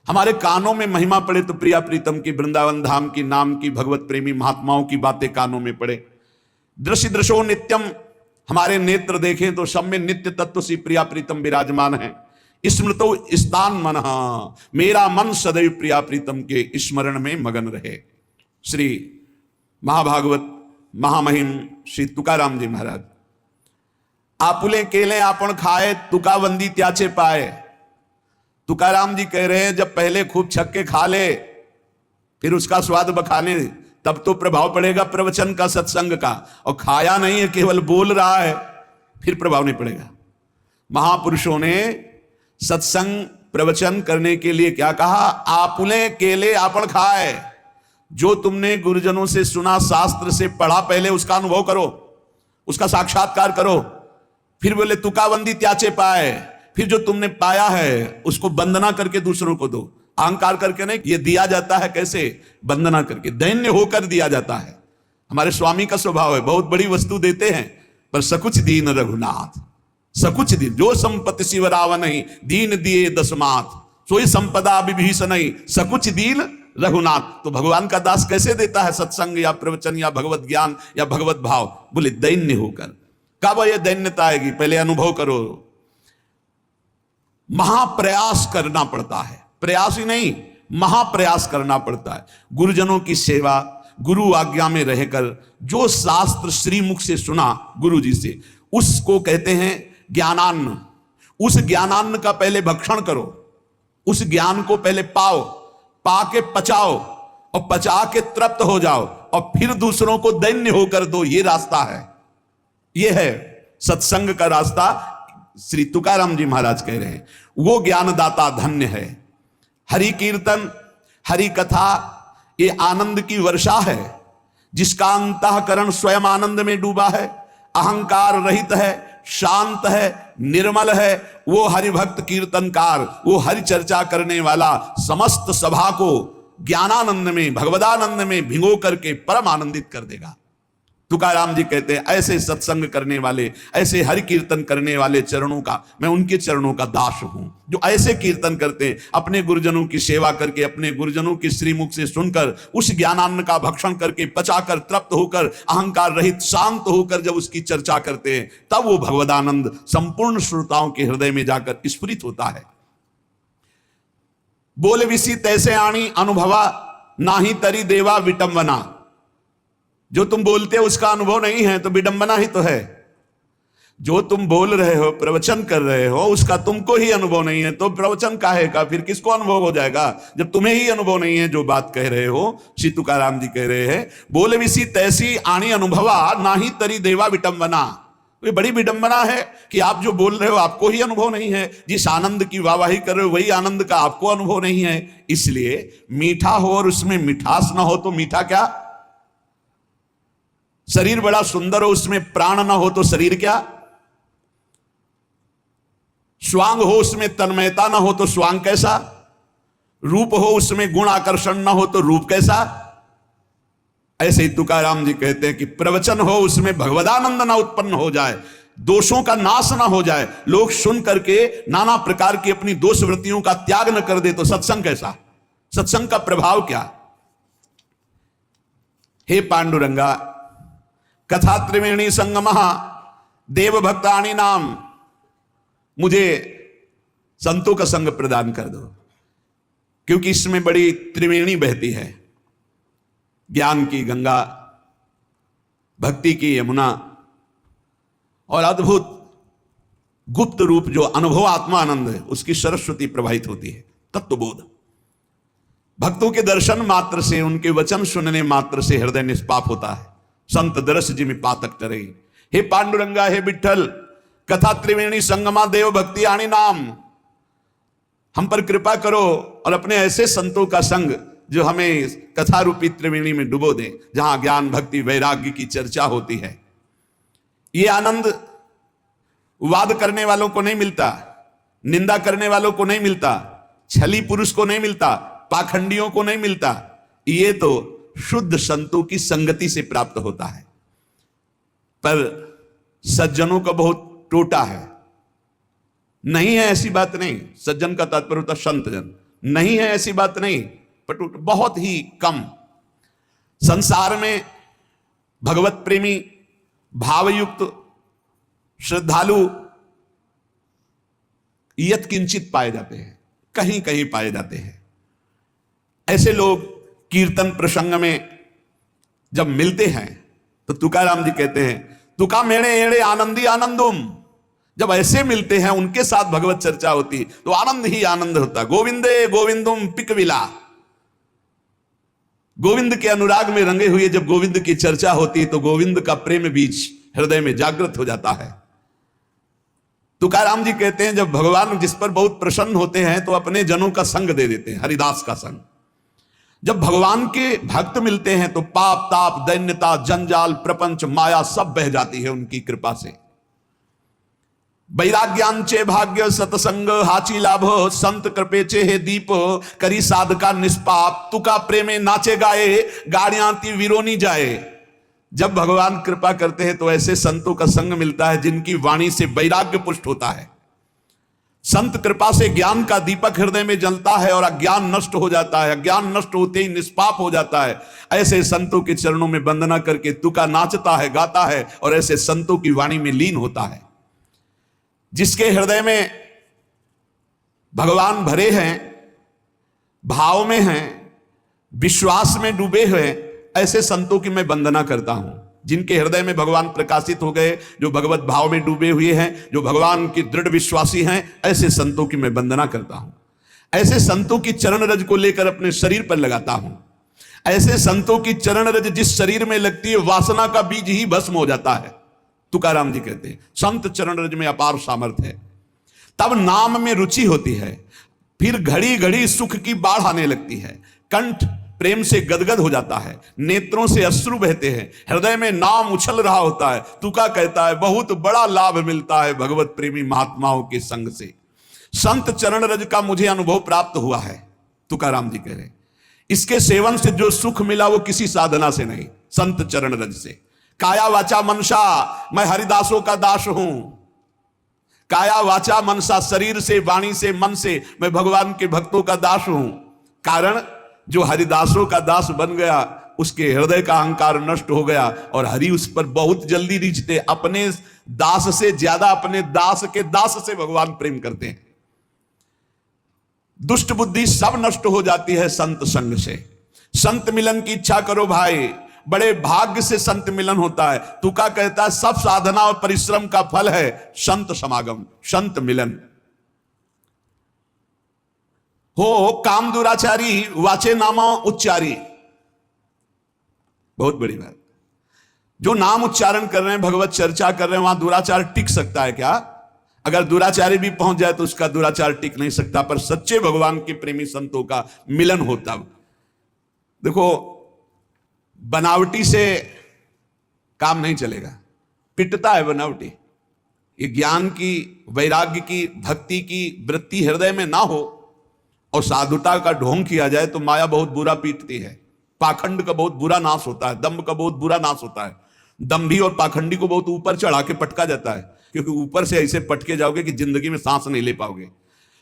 हमारे कानों में महिमा पड़े तो प्रिया प्रीतम की, वृंदावन धाम की, नाम की, भगवत प्रेमी महात्माओं की बातें कानों में पड़े। दृश्य दृशो नित्यम, हमारे नेत्र देखें तो सब में नित्य तत्व सी प्रिया प्रीतम विराजमान है। स्मृतो स्थान मन, मेरा मन सदैव प्रिया प्रीतम के स्मरण में मगन रहे। श्री महाभागवत महामहिम श्री तुकाराम जी महाराज। आपुले केले आपन खाए, तुकावंदी त्याचे पाए। तुकाराम जी कह रहे हैं जब पहले खूब छक्के खा ले, फिर उसका स्वाद बखाने, तब तो प्रभाव पड़ेगा प्रवचन का, सत्संग का। और खाया नहीं है, केवल बोल रहा है, फिर प्रभाव नहीं पड़ेगा। महापुरुषों ने सत्संग प्रवचन करने के लिए क्या कहा? आपुले केले आपन खाए। जो तुमने गुरुजनों से सुना, शास्त्र से पढ़ा, पहले उसका अनुभव करो, उसका साक्षात्कार करो। फिर बोले तुकावंदी त्याचे पाए, फिर जो तुमने पाया है उसको वंदना करके दूसरों को दो। अहंकार करके नहीं, ये दिया जाता है कैसे? वंदना करके, दैन्य होकर दिया जाता है। हमारे स्वामी का स्वभाव है, बहुत बड़ी वस्तु देते हैं पर सकुच दीन रघुनाथ, सकुच दीन। जो संपत्ति शिव रावण नहीं, दीन दिए दसमात, सोई संपदा विभीषण नहीं, सकुच दीन रघुनाथ। तो भगवान का दास कैसे देता है सत्संग या प्रवचन या भगवत ज्ञान या भगवत भाव? बोले दैन्य होकर। कब यह दैन्यता आएगी? पहले अनुभव करो। महाप्रयास करना पड़ता है, प्रयास ही नहीं, महाप्रयास करना पड़ता है। गुरुजनों की सेवा, गुरु आज्ञा में रहकर जो शास्त्र श्रीमुख से सुना गुरु जी से, उसको कहते हैं ज्ञानान्न। उस ज्ञानान्न का पहले भक्षण करो, उस ज्ञान को पहले पाओ, पाके पचाओ, और पचा के तृप्त हो जाओ, और फिर दूसरों को दैन्य होकर दो। ये रास्ता है, ये है सत्संग का रास्ता। श्री तुकाराम जी महाराज कह रहे हैं वो ज्ञानदाता धन्य है। हरि कीर्तन, हरि कथा, ये आनंद की वर्षा है, जिसका अंतःकरण स्वयं आनंद में डूबा है, अहंकार रहित है, शांत है, निर्मल है। वो हरिभक्त कीर्तनकार, वो हरि चर्चा करने वाला समस्त सभा को ज्ञानानंद में, भगवदानंद में भिगो करके परम आनंदित कर देगा। तुकाराम जी कहते हैं ऐसे सत्संग करने वाले, ऐसे हरि कीर्तन करने वाले चरणों का, मैं उनके चरणों का दास हूं, जो ऐसे कीर्तन करते हैं, अपने गुरुजनों की सेवा करके, अपने गुरुजनों की श्रीमुख से सुनकर, उस ज्ञानान्न का भक्षण करके, पचाकर, तृप्त होकर, अहंकार रहित, शांत होकर जब उसकी चर्चा करते हैं, तब वो भगवदानंद संपूर्ण श्रोताओं के हृदय में जाकर स्फुरित होता है। बोल विसी तैसे आणी अनुभवा, नाही तरी देवा विटंबना। जो तुम बोलते हो उसका अनुभव नहीं है तो विडंबना ही तो है। जो तुम बोल रहे हो, प्रवचन कर रहे हो, उसका तुमको ही अनुभव नहीं है तो प्रवचन काहे का? फिर किसको अनुभव हो जाएगा जब तुम्हें ही अनुभव नहीं है जो बात कह रहे हो। श्री तुकाराम जी कह रहे हैं बोले विसी तैसी आणी अनुभवा, नाही तरी देवा विटंबना। ये बड़ी विडंबना है कि आप जो बोल रहे हो आपको ही अनुभव नहीं है, जिस आनंद की वाहवाही कर रहे हो वही आनंद का आपको अनुभव नहीं है। इसलिए मीठा हो और उसमें मिठास ना हो तो मीठा क्या? शरीर बड़ा सुंदर हो, उसमें प्राण ना हो तो शरीर क्या? स्वांग हो, उसमें तन्मयता ना हो तो स्वांग कैसा? रूप हो, उसमें गुण आकर्षण ना हो तो रूप कैसा? ऐसे ही तुकाराम जी कहते हैं कि प्रवचन हो, उसमें भगवदानंद ना उत्पन्न हो जाए, दोषों का नाश ना हो जाए, लोग सुन करके नाना प्रकार की अपनी दोष वृत्तियों का त्याग न कर दे तो सत्संग कैसा? सत्संग का प्रभाव क्या? हे पांडुरंगा, कथा त्रिवेणी संगमः देव भक्तानि नाम, मुझे संतों का संग प्रदान कर दो, क्योंकि इसमें बड़ी त्रिवेणी बहती है, ज्ञान की गंगा, भक्ति की यमुना, और अद्भुत गुप्त रूप जो अनुभव आत्मा आनंद है उसकी सरस्वती प्रवाहित होती है। तत्वबोध भक्तों के दर्शन मात्र से, उनके वचन सुनने मात्र से हृदय निष्पाप होता है। संत दरस जिमि पातक टरे। हे पांडुरंगा, हे विठ्ठल, कथा त्रिवेणी संगमा देव भक्ति आनी नाम, हम पर कृपा करो और अपने ऐसे संतों का संग जो हमें कथा रूपी त्रिवेणी में डुबो दे, जहां ज्ञान भक्ति वैराग्य की चर्चा होती है। ये आनंद वाद करने वालों को नहीं मिलता, निंदा करने वालों को नहीं मिलता, छली पुरुष को नहीं मिलता, पाखंडियों को नहीं मिलता। ये तो शुद्ध संतों की संगति से प्राप्त होता है। पर सज्जनों का बहुत टोटा है। नहीं है ऐसी बात नहीं, सज्जन का तात्पर्य होता संत जन। नहीं है ऐसी बात नहीं, पर बहुत ही कम। संसार में भगवत प्रेमी, भावयुक्त, श्रद्धालु यत किंचित पाए जाते हैं, कहीं कहीं पाए जाते हैं। ऐसे लोग कीर्तन प्रसंग में जब मिलते हैं तो तुकाराम जी कहते हैं, तुका मेणे एड़े आनंदी आनंदुम। जब ऐसे मिलते हैं, उनके साथ भगवत चर्चा होती तो आनंद ही आनंद होता। गोविंदे गोविंदुम पिकविला। गोविंद के अनुराग में रंगे हुए जब गोविंद की चर्चा होती तो गोविंद का प्रेम बीज हृदय में जागृत हो जाता है। तुकाराम जी कहते हैं, जब भगवान जिस पर बहुत प्रसन्न होते हैं तो अपने जनों का संग दे देते हैं, हरिदास का संग। जब भगवान के भक्त मिलते हैं तो पाप, ताप, दैन्यता, जंजाल, प्रपंच, माया सब बह जाती है उनकी कृपा से। वैराग्यांचे भाग्य सतसंग हाची लाभ, संत कृपेचे हे दीप, करी साधका निष्पाप, तुका प्रेमे नाचे गाए, गाड़ियां ती विरोनी जाए। जब भगवान कृपा करते हैं तो ऐसे संतों का संग मिलता है जिनकी वाणी से वैराग्य पुष्ट होता है। संत कृपा से ज्ञान का दीपक हृदय में जलता है और अज्ञान नष्ट हो जाता है। अज्ञान नष्ट होते ही निष्पाप हो जाता है। ऐसे संतों के चरणों में वंदना करके तुका नाचता है, गाता है और ऐसे संतों की वाणी में लीन होता है। जिसके हृदय में भगवान भरे हैं, भाव में हैं, विश्वास में डूबे हुए, ऐसे संतों की मैं वंदना करता हूं। जिनके हृदय में भगवान प्रकाशित हो गए, जो भगवत भाव में डूबे हुए हैं, जो भगवान की दृढ़ विश्वासी हैं, ऐसे संतों की मैं वंदना करता हूं। ऐसे संतों की चरण रज को लेकर अपने शरीर पर लगाता हूं। ऐसे संतों की चरण रज जिस शरीर में लगती है, वासना का बीज ही भस्म हो जाता है। तुकाराम जी कहते हैं, संत चरण रज में अपार सामर्थ्य है। तब नाम में रुचि होती है, फिर घड़ी घड़ी सुख की बाढ़ आने लगती है। कंठ प्रेम से गदगद हो जाता है, नेत्रों से अश्रु बहते हैं, हृदय में नाम उछल रहा होता है। तुका कहता है, बहुत बड़ा लाभ मिलता है भगवत प्रेमी महात्माओं के संग से। संत चरण रज का मुझे अनुभव प्राप्त हुआ है, तुकाराम जी कह रहे हैं। इसके सेवन से जो सुख मिला वो किसी साधना से नहीं, संत चरण रज से। काया वाचा मनसा, मैं हरिदासों का दास हूं। काया वाचा मनसा, शरीर से, वाणी से, मन से मैं भगवान के भक्तों का दास हूं। कारण जो हरिदासों का दास बन गया, उसके हृदय का अहंकार नष्ट हो गया और हरि उस पर बहुत जल्दी रिझते। अपने दास से ज्यादा अपने दास के दास से भगवान प्रेम करते हैं। दुष्ट बुद्धि सब नष्ट हो जाती है संत संग से। संत मिलन की इच्छा करो भाई, बड़े भाग्य से संत मिलन होता है। तुका कहता है, सब साधना और परिश्रम का फल है संत समागम, संत मिलन। हो काम दुराचारी, वाचे नामा उच्चारी। बहुत बड़ी बात। जो नाम उच्चारण कर रहे हैं, भगवत चर्चा कर रहे हैं, वहां दुराचार टिक सकता है क्या? अगर दुराचारी भी पहुंच जाए तो उसका दुराचार टिक नहीं सकता। पर सच्चे भगवान के प्रेमी संतों का मिलन होता। देखो, बनावटी से काम नहीं चलेगा, पिटता है बनावटी। ये ज्ञान की, वैराग्य की, भक्ति की वृत्ति हृदय में ना हो और साधुता का ढोंग किया जाए तो माया बहुत बुरा पीटती है। पाखंड का बहुत बुरा नाश होता है, दंभ का बहुत बुरा नाश होता है। दंभी और पाखंडी को बहुत ऊपर चढ़ा के पटका जाता है, क्योंकि ऊपर से ऐसे पटके जाओगे कि जिंदगी में सांस नहीं ले पाओगे।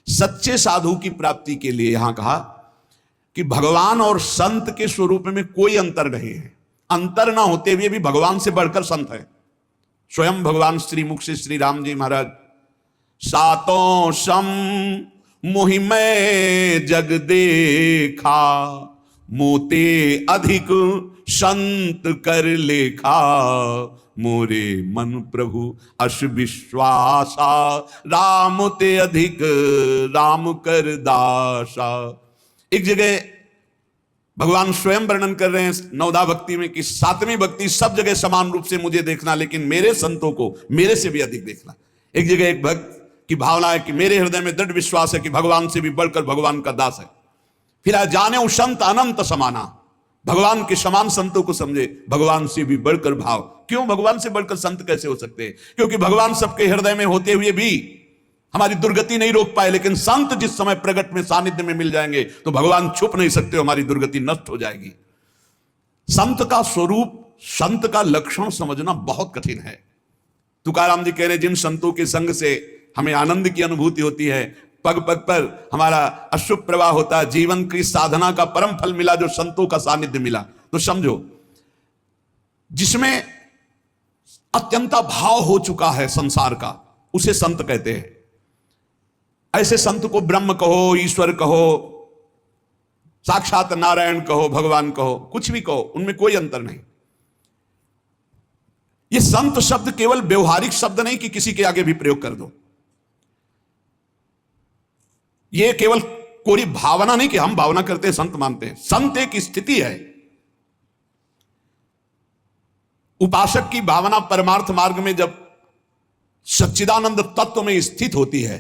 सच्चे साधु की प्राप्ति के लिए यहां कहा कि भगवान और संत के स्वरूप में कोई अंतर नहीं है। अंतर ना होते हुए भी भगवान से बढ़कर संत है। स्वयं भगवान श्री मुख से श्री राम जी महाराज, सातों सम मुहिमय जग देखा, मोते अधिक संत कर लेखा, मोरे मन प्रभु अश विश्वासा, राम ते अधिक राम कर दासा। एक जगह भगवान स्वयं वर्णन कर रहे हैं नवदा भक्ति में कि सातवीं भक्ति सब जगह समान रूप से मुझे देखना, लेकिन मेरे संतों को मेरे से भी अधिक देखना। एक जगह एक भक्त की भावना है कि मेरे हृदय में दृढ़ विश्वास है कि भगवान से भी बढ़कर भगवान का दास है। फिर जाने संत अनंत समाना, भगवान के समान संतों को समझे, भगवान से भी बढ़कर भाव क्यों? भगवान से बढ़कर संत कैसे हो सकते हैं? क्योंकि भगवान सबके हृदय में होते हुए भी हमारी दुर्गति नहीं रोक पाए, लेकिन संत जिस समय प्रगट में सानिध्य में मिल जाएंगे तो भगवान छुप नहीं सकते, हमारी दुर्गति नष्ट हो जाएगी। संत का स्वरूप, संत का लक्षण समझना बहुत कठिन है। तुकाराम जी कह रहे, जिन संतों के संग से हमें आनंद की अनुभूति होती है, पग पग पर हमारा अश्रु प्रवाह होता है, जीवन की साधना का परम फल मिला जो संतों का सानिध्य मिला, तो समझो जिसमें अत्यंत भाव हो चुका है संसार का, उसे संत कहते हैं। ऐसे संत को ब्रह्म कहो, ईश्वर कहो, साक्षात नारायण कहो, भगवान कहो, कुछ भी कहो, उनमें कोई अंतर नहीं। ये संत शब्द केवल व्यवहारिक शब्द नहीं कि किसी के आगे भी प्रयोग कर दो। ये केवल कोई भावना नहीं कि हम भावना करते हैं संत मानते हैं। संत एक स्थिति है। उपासक की भावना परमार्थ मार्ग में जब सच्चिदानंद तत्व में स्थित होती है,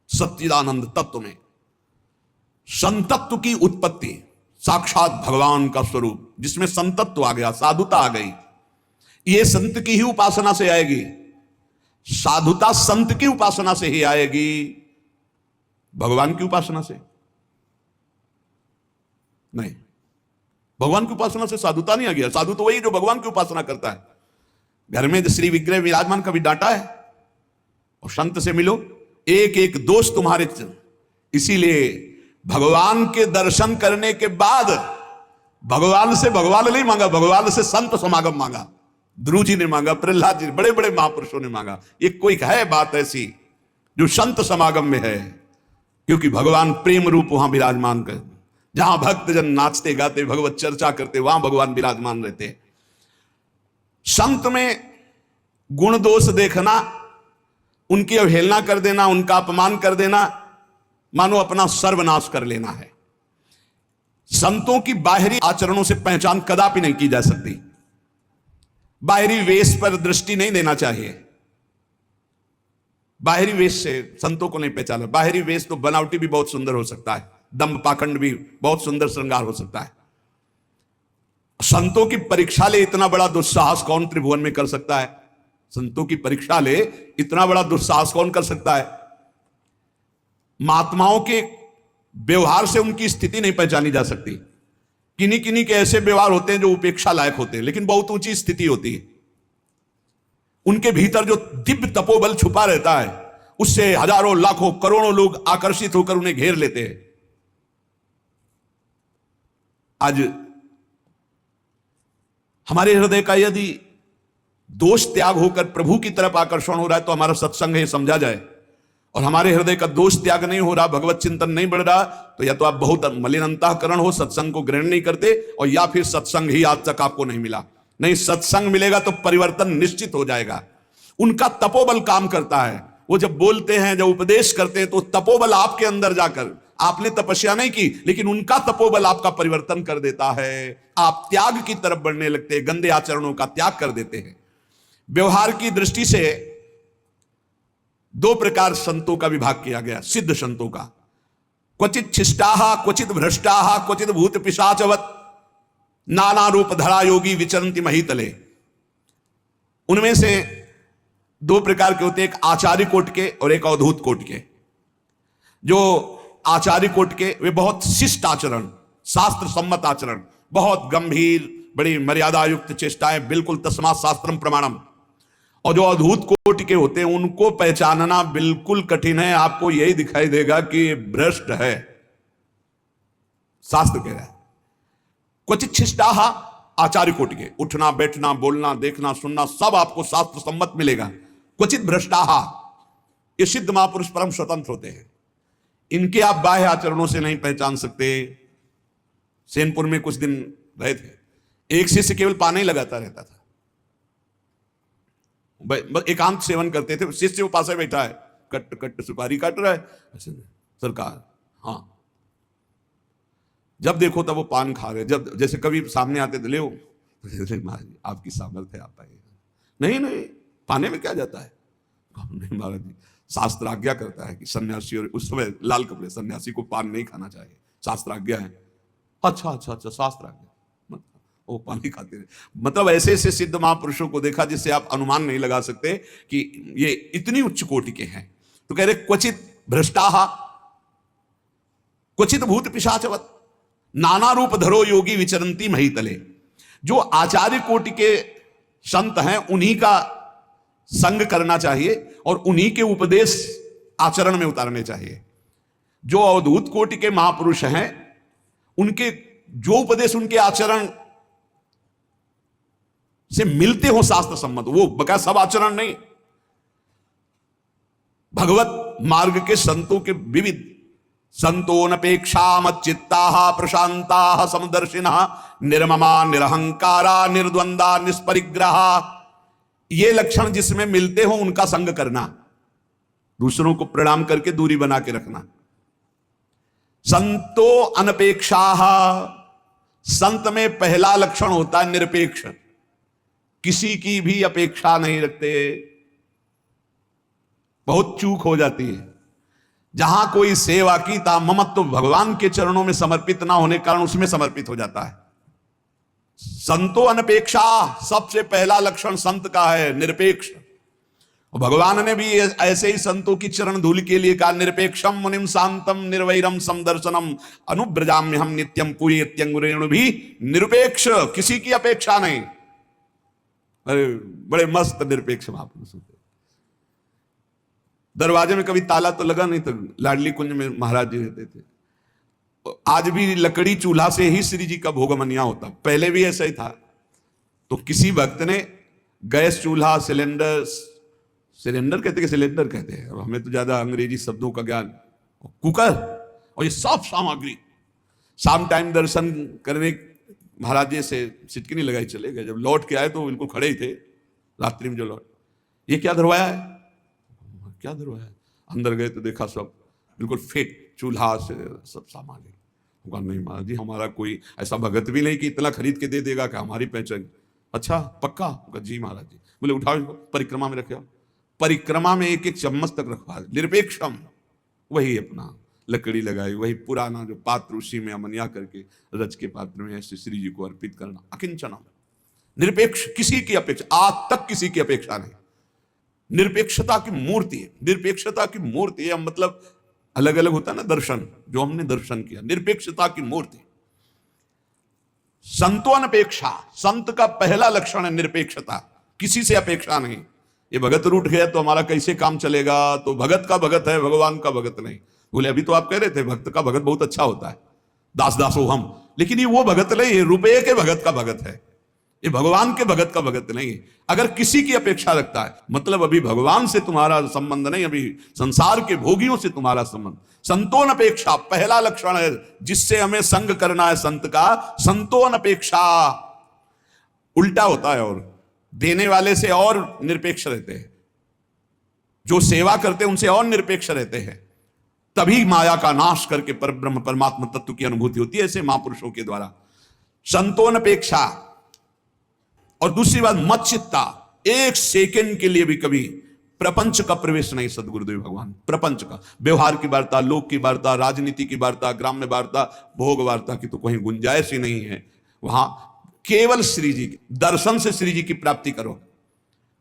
सच्चिदानंद तत्व में संतत्व की उत्पत्ति, साक्षात भगवान का स्वरूप जिसमें संतत्व आ गया, साधुता आ गई, ये संत की ही उपासना से आएगी। साधुता संत की उपासना से ही आएगी, भगवान की उपासना से नहीं। भगवान की उपासना से साधुता नहीं आ गया। साधु तो वही जो भगवान की उपासना करता है। घर में श्री विग्रह विराजमान कभी डांटा है? और संत से मिलो, एक एक दोष तुम्हारे। इसीलिए भगवान के दर्शन करने के बाद भगवान से भगवान नहीं मांगा, भगवान से संत समागम मांगा। ध्रुव जी ने मांगा, प्रहलाद जी, बड़े बड़े महापुरुषों ने मांगा। ये कोई है बात ऐसी जो संत समागम में है? क्योंकि भगवान प्रेम रूप वहां विराजमान कर, जहां भक्तजन नाचते गाते भगवत चर्चा करते, वहां भगवान विराजमान रहते। संत में गुण दोष देखना, उनकी अवहेलना कर देना, उनका अपमान कर देना, मानो अपना सर्वनाश कर लेना है। संतों की बाहरी आचरणों से पहचान कदापि नहीं की जा सकती। बाहरी वेश पर दृष्टि नहीं देना चाहिए। बाहरी वेश से संतों को नहीं पहचाना। बाहरी वेश तो बनावटी भी बहुत सुंदर हो सकता है, दंभ पाखंड भी बहुत सुंदर श्रृंगार हो सकता है। संतों की परीक्षा ले इतना बड़ा दुस्साहस कौन त्रिभुवन में कर सकता है? संतों की परीक्षा ले इतना बड़ा दुस्साहस कौन कर सकता है? महात्माओं के व्यवहार से उनकी स्थिति नहीं पहचानी जा सकती। किन्हीं किन्हीं के ऐसे व्यवहार होते हैं जो उपेक्षा लायक होते हैं, लेकिन बहुत ऊंची स्थिति होती है। उनके भीतर जो दिव्य तपोबल छुपा रहता है, उससे हजारों लाखों करोड़ों लोग आकर्षित होकर उन्हें घेर लेते हैं। आज हमारे हृदय का यदि दोष त्याग होकर प्रभु की तरफ आकर्षण हो रहा है तो हमारा सत्संग है समझा जाए, और हमारे हृदय का दोष त्याग नहीं हो रहा, भगवत चिंतन नहीं बढ़ रहा, तो या तो आप बहुत मलिन अंतःकरण हो, सत्संग को ग्रहण नहीं करते, और या फिर सत्संग ही आज तक आपको नहीं मिला। नहीं, सत्संग मिलेगा तो परिवर्तन निश्चित हो जाएगा। उनका तपोबल काम करता है। वो जब बोलते हैं, जब उपदेश करते हैं, तो तपोबल आपके अंदर जाकर, आपने तपस्या नहीं की, लेकिन उनका तपोबल आपका परिवर्तन कर देता है। आप त्याग की तरफ बढ़ने लगते हैं, गंदे आचरणों का त्याग कर देते हैं। व्यवहार की दृष्टि से दो प्रकार संतों का विभाग किया गया, सिद्ध संतों का। क्वचित छिष्टाहा, क्वचित भ्रष्टाहा, क्वचित भूत पिशाचवत नाना रूप धरा योगी विचरंति महीतले। उनमें से दो प्रकार के होते हैं, एक आचार्य कोट के और एक अवधूत कोट के। जो आचार्य कोट के, वे बहुत शिष्ट आचरण, शास्त्र सम्मत आचरण, बहुत गंभीर, बड़ी मर्यादा युक्त चेष्टाएं, बिल्कुल तस्मात् शास्त्रम प्रमाणम। और जो अवधूत कोटि के होते हैं, उनको पहचानना बिल्कुल कठिन है। आपको यही दिखाई देगा कि भ्रष्ट है, शास्त्र कह रहा है। क्वचित छिष्टाहा, आचार्य कोटि के, उठना बैठना बोलना देखना सुनना सब आपको शास्त्र सम्मत मिलेगा। क्वचित भ्रष्टाहा, ये सिद्ध महापुरुष परम स्वतंत्र होते हैं। इनके आप बाह्य आचरणों से नहीं पहचान सकते। सेनपुर में कुछ दिन रहे थे, एक शिष्य केवल पानी लगाता रहता था, एकांत सेवन करते थे। शिष्य वो पास बैठा है, कट कट सुपारी काट रहा है, सरकार हाँ, जब देखो तब वो पान खा रहे। जब जैसे कभी सामने आते थे, ले महाराज आपकी सामर्थ्य आप आए। नहीं नहीं, पाने में क्या जाता है? नहीं महाराज जी, शास्त्र आज्ञा करता है कि सन्यासी, और उस समय लाल कपड़े, सन्यासी को पान नहीं खाना चाहिए, शास्त्र आज्ञा है। अच्छा अच्छा अच्छा, शास्त्र आज्ञा। वो पानी खाते रहे। मतलब ऐसे ऐसे सिद्ध महापुरुषों को देखा जिससे आप अनुमान नहीं लगा सकते कि ये इतनी उच्च कोटि के हैं। तो कह रहे क्वचित भ्रष्टाहा क्वचित भूत पिशाचवत नाना रूप धरो योगी विचरंती महीतले। जो आचार्य कोटि के संत हैं उन्हीं का संग करना चाहिए और उन्हीं के उपदेश आचरण में उतारने चाहिए। जो अवधूत कोटि के महापुरुष हैं उनके जो उपदेश उनके आचरण से मिलते हो शास्त्र सम्मत, वो बका सब आचरण नहीं। भगवत मार्ग के संतों के विविध संतोनपेक्षा मच्चित्ता प्रशांता समदर्शिना निर्ममा निरहंकारा निर्द्वंदा निष्परिग्रहा। ये लक्षण जिसमें मिलते हो उनका संग करना, दूसरों को प्रणाम करके दूरी बना के रखना। संतो अनपेक्षा, संत में पहला लक्षण होता है निरपेक्ष, किसी की भी अपेक्षा नहीं रखते। बहुत चूक हो जाती है जहां कोई सेवा की ता ममत्व तो भगवान के चरणों में समर्पित ना होने के कारण उसमें समर्पित हो जाता है। संतो अनपेक्षा, सबसे पहला लक्षण संत का है निरपेक्ष। भगवान ने भी ऐसे ही संतों की चरण धूल के लिए कहा निरपेक्षम मुनिम शांतम निर्वैरम समदर्शनम अनुब्रजाम्य हम नित्यम पूयत्यंगुरेणु भी निरपेक्ष, किसी की अपेक्षा नहीं। अरे बड़े मस्त निरपेक्ष महापुरुष होते। दरवाजे में कभी ताला तो लगा नहीं, तो लाडली कुंज में महाराज जी रहते थे। आज भी लकड़ी चूल्हा से ही श्री जी का भोगमनिया होता, पहले भी ऐसा ही था। तो किसी भक्त ने गैस चूल्हा, सिलेंडर कहते कि सिलेंडर कहते हैं, अब हमें तो ज्यादा अंग्रेजी शब्दों का ज्ञान, कुकर और ये सब सामग्री, शाम टाइम दर्शन करने महाराज जी से सिटकिनी लगाई चले गए। जब लौट के आए तो बिल्कुल खड़े ही थे, रात्रि में जो लौट, ये क्या धरवाया है, क्या धरवाया है। अंदर गए तो देखा सब बिल्कुल फेक चूल्हा से सब सामग्री। नहीं महाराज जी हमारा कोई ऐसा भगत भी नहीं कि इतना खरीद के दे देगा कि हमारी पहचान। अच्छा पक्का, जी महाराज जी। बोले उठाओ इसको, परिक्रमा में रखे, परिक्रमा में एक एक चम्मच तक रखवा। निरपेक्षम, वही अपना लकड़ी लगाई, वही पुराना जो पात्र उसी में अमनिया करके रच के पात्र में ऐसे श्री जी को अर्पित करना। अकिंचनम, निरपेक्ष, किसी की अपेक्षा, आज तक किसी की अपेक्षा नहीं। निरपेक्षता की मूर्ति है, निरपेक्षता की मूर्ति है। मतलब अलग अलग होता है ना दर्शन, जो हमने दर्शन किया, निरपेक्षता की मूर्ति। संतोनपेक्षा, संत का पहला लक्षण है निरपेक्षता, किसी से अपेक्षा नहीं। ये भगत रूठ गया तो हमारा कैसे काम चलेगा, तो भगत का भगत है, भगवान का भगत नहीं। बोले अभी तो आप कह रहे थे भक्त का भगत बहुत अच्छा होता है, दास दासो हम, लेकिन ये वो भगत नहीं है, रुपये के भगत का भगत है, ये भगवान के भगत का भगत नहीं है। अगर किसी की अपेक्षा रखता है मतलब अभी भगवान से तुम्हारा संबंध नहीं, अभी संसार के भोगियों से तुम्हारा संबंध। संतोन अपेक्षा पहला लक्षण है जिससे हमें संग करना है संत का, संतोन अपेक्षा। उल्टा होता है, और देने वाले से और निरपेक्ष रहते हैं, जो सेवा करते हैं उनसे और निरपेक्ष रहते हैं। तभी माया का नाश करके परब्रह्म परमात्मा तत्व की अनुभूति होती है ऐसे महापुरुषों के द्वारा। संतोन अपेक्षा। और दूसरी बात मच्चित्ता, एक सेकंड के लिए भी कभी प्रपंच का प्रवेश नहीं। सदगुरुदेव भगवान प्रपंच का, व्यवहार की वार्ता, लोक की वार्ता, राजनीति की वार्ता, ग्राम्य वार्ता, भोग वार्ता की तो कहीं गुंजाइश ही नहीं है। वहां केवल श्री जी के दर्शन से श्री जी की प्राप्ति करो।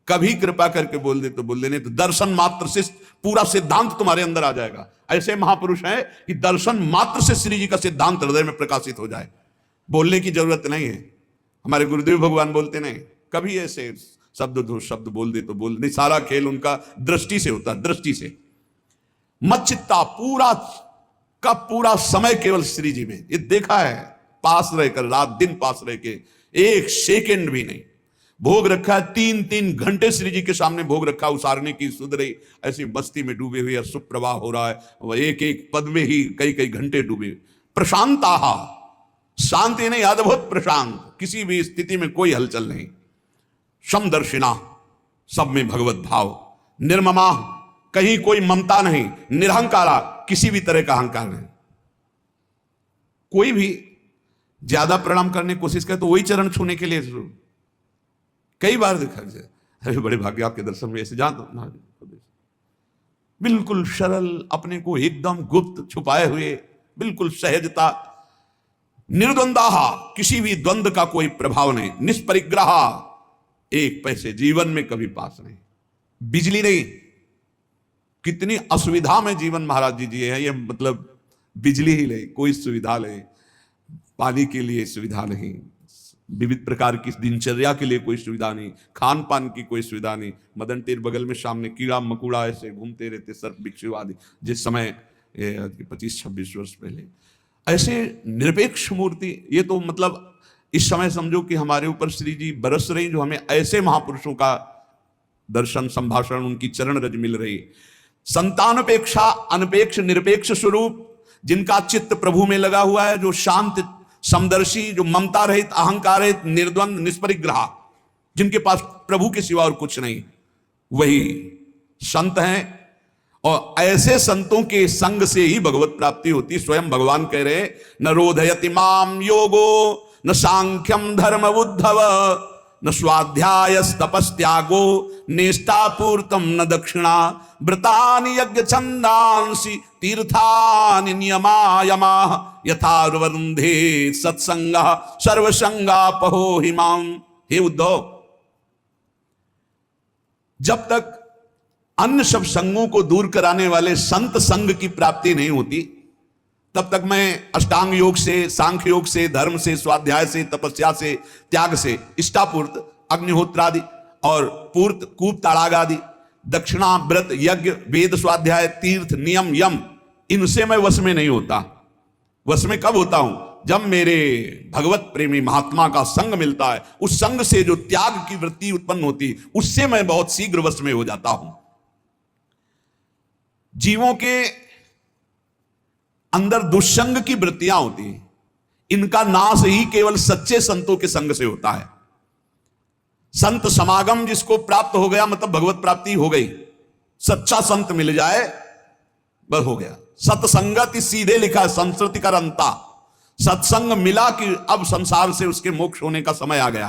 कभी कृपा करके बोल दे तो बोल देने, तो दर्शन मात्र से पूरा सिद्धांत तुम्हारे अंदर आ जाएगा। ऐसे महापुरुष हैं कि दर्शन मात्र से श्री जी का सिद्धांत हृदय में प्रकाशित हो जाए, बोलने की जरूरत नहीं है। हमारे गुरुदेव भगवान बोलते नहीं, कभी ऐसे शब्द दो शब्द बोल दे तो बोल नहीं, सारा खेल उनका दृष्टि से होता है, दृष्टि से। मच्चित्ता, पूरा का पूरा समय केवल श्री जी में। ये देखा है, पास रहकर, रात दिन पास रह के, एक सेकंड भी नहीं। भोग रखा है 3-3 घंटे श्री जी के सामने भोग रखा, उसारने की सुध रही, ऐसी मस्ती में डूबे हुए, सुप्रवाह हो रहा है, वह एक एक पद में ही कई कई घंटे डूबे। प्रशांताहा, शांति नहीं, अद्भुत प्रशांत, किसी भी स्थिति में कोई हलचल नहीं। समदर्शिना, सब में भगवत भाव। निर्ममा, कहीं कोई ममता नहीं। निरहंकारा, किसी भी तरह का अहंकार नहीं। कोई भी ज्यादा प्रणाम करने की कोशिश करे तो वही चरण छूने के लिए कई बार देखा जाए, अरे बड़े भाग्य आपके दर्शन में ऐसे जान, बिल्कुल सरल, अपने को एकदम गुप्त छुपाए हुए, बिल्कुल सहजता। निर्द्वंदा, किसी भी द्वंद्व का कोई प्रभाव नहीं, निष्परिग्रह, एक पैसे जीवन में कभी पास नहीं, बिजली नहीं। कितनी असुविधा में जीवन महाराज जी जिए हैं, ये मतलब बिजली ही नहीं, कोई सुविधा नहीं, पानी के लिए सुविधा नहीं, विविध प्रकार की दिनचर्या के लिए कोई सुविधा नहीं, खान पान की कोई सुविधा नहीं। मदन टेर बगल में सामने कीड़ा मकुड़ा ऐसे घूमते रहते, सर्प बिच्छू आदि, जिस समय 25-26 वर्ष पहले। ऐसे निरपेक्ष मूर्ति, ये तो मतलब इस समय समझो कि हमारे ऊपर श्री जी बरस रही, जो हमें ऐसे महापुरुषों का दर्शन संभाषण, उनकी चरण रज मिल रही। संतानपेक्षा अनपेक्ष निरपेक्ष स्वरूप, जिनका चित्त प्रभु में लगा हुआ है, जो शांत समदर्शी, जो ममता रहित, अहंकार रहित, निर्द्वंद, निष्परिग्रह, जिनके पास प्रभु के सिवा और कुछ नहीं, वही संत हैं। और ऐसे संतों के संग से ही भगवत प्राप्ति होती। स्वयं भगवान कह रहे, न रोधयति माम योगो न सांख्यम धर्म उद्धव न स्वाध्याय तपस्त्यागो निष्ठापूर्तम न दक्षिणा व्रतानि यज्ञ छंदांसि तीर्थानि नियमायमा यथावरुंधे सत्संगः सर्वसंगापहो हिमाम। हे उद्धव, जब तक अन्य सब संगों को दूर कराने वाले संत संग की प्राप्ति नहीं होती, तब तक मैं अष्टांग योग से, सांख्य योग से, धर्म से, स्वाध्याय से, तपस्या से, त्याग से, इष्टापूर्त, अग्निहोत्रादि और पूर्त, कूप ताड़ाग आदि, दक्षिणा, व्रत, यज्ञ, वेद, स्वाध्याय, तीर्थ, नियम, यम, इनसे मैं वश में नहीं होता। वश में कब होता हूं? जब मेरे भगवत प्रेमी महात्मा का संग मिलता है। उस संग से जो त्याग की वृत्ति उत्पन्न होती, उससे मैं बहुत शीघ्र वश में हो जाता हूं। जीवों के अंदर दुष्संग की वृत्तियां होती हैं, इनका नाश ही केवल सच्चे संतों के संग से होता है। संत समागम जिसको प्राप्त हो गया, मतलब भगवत प्राप्ति हो गई। सच्चा संत मिल जाए बस हो गया। सत्संगति सीधे लिखा है संस्कृति का रंता। सत्संग मिला कि अब संसार से उसके मोक्ष होने का समय आ गया।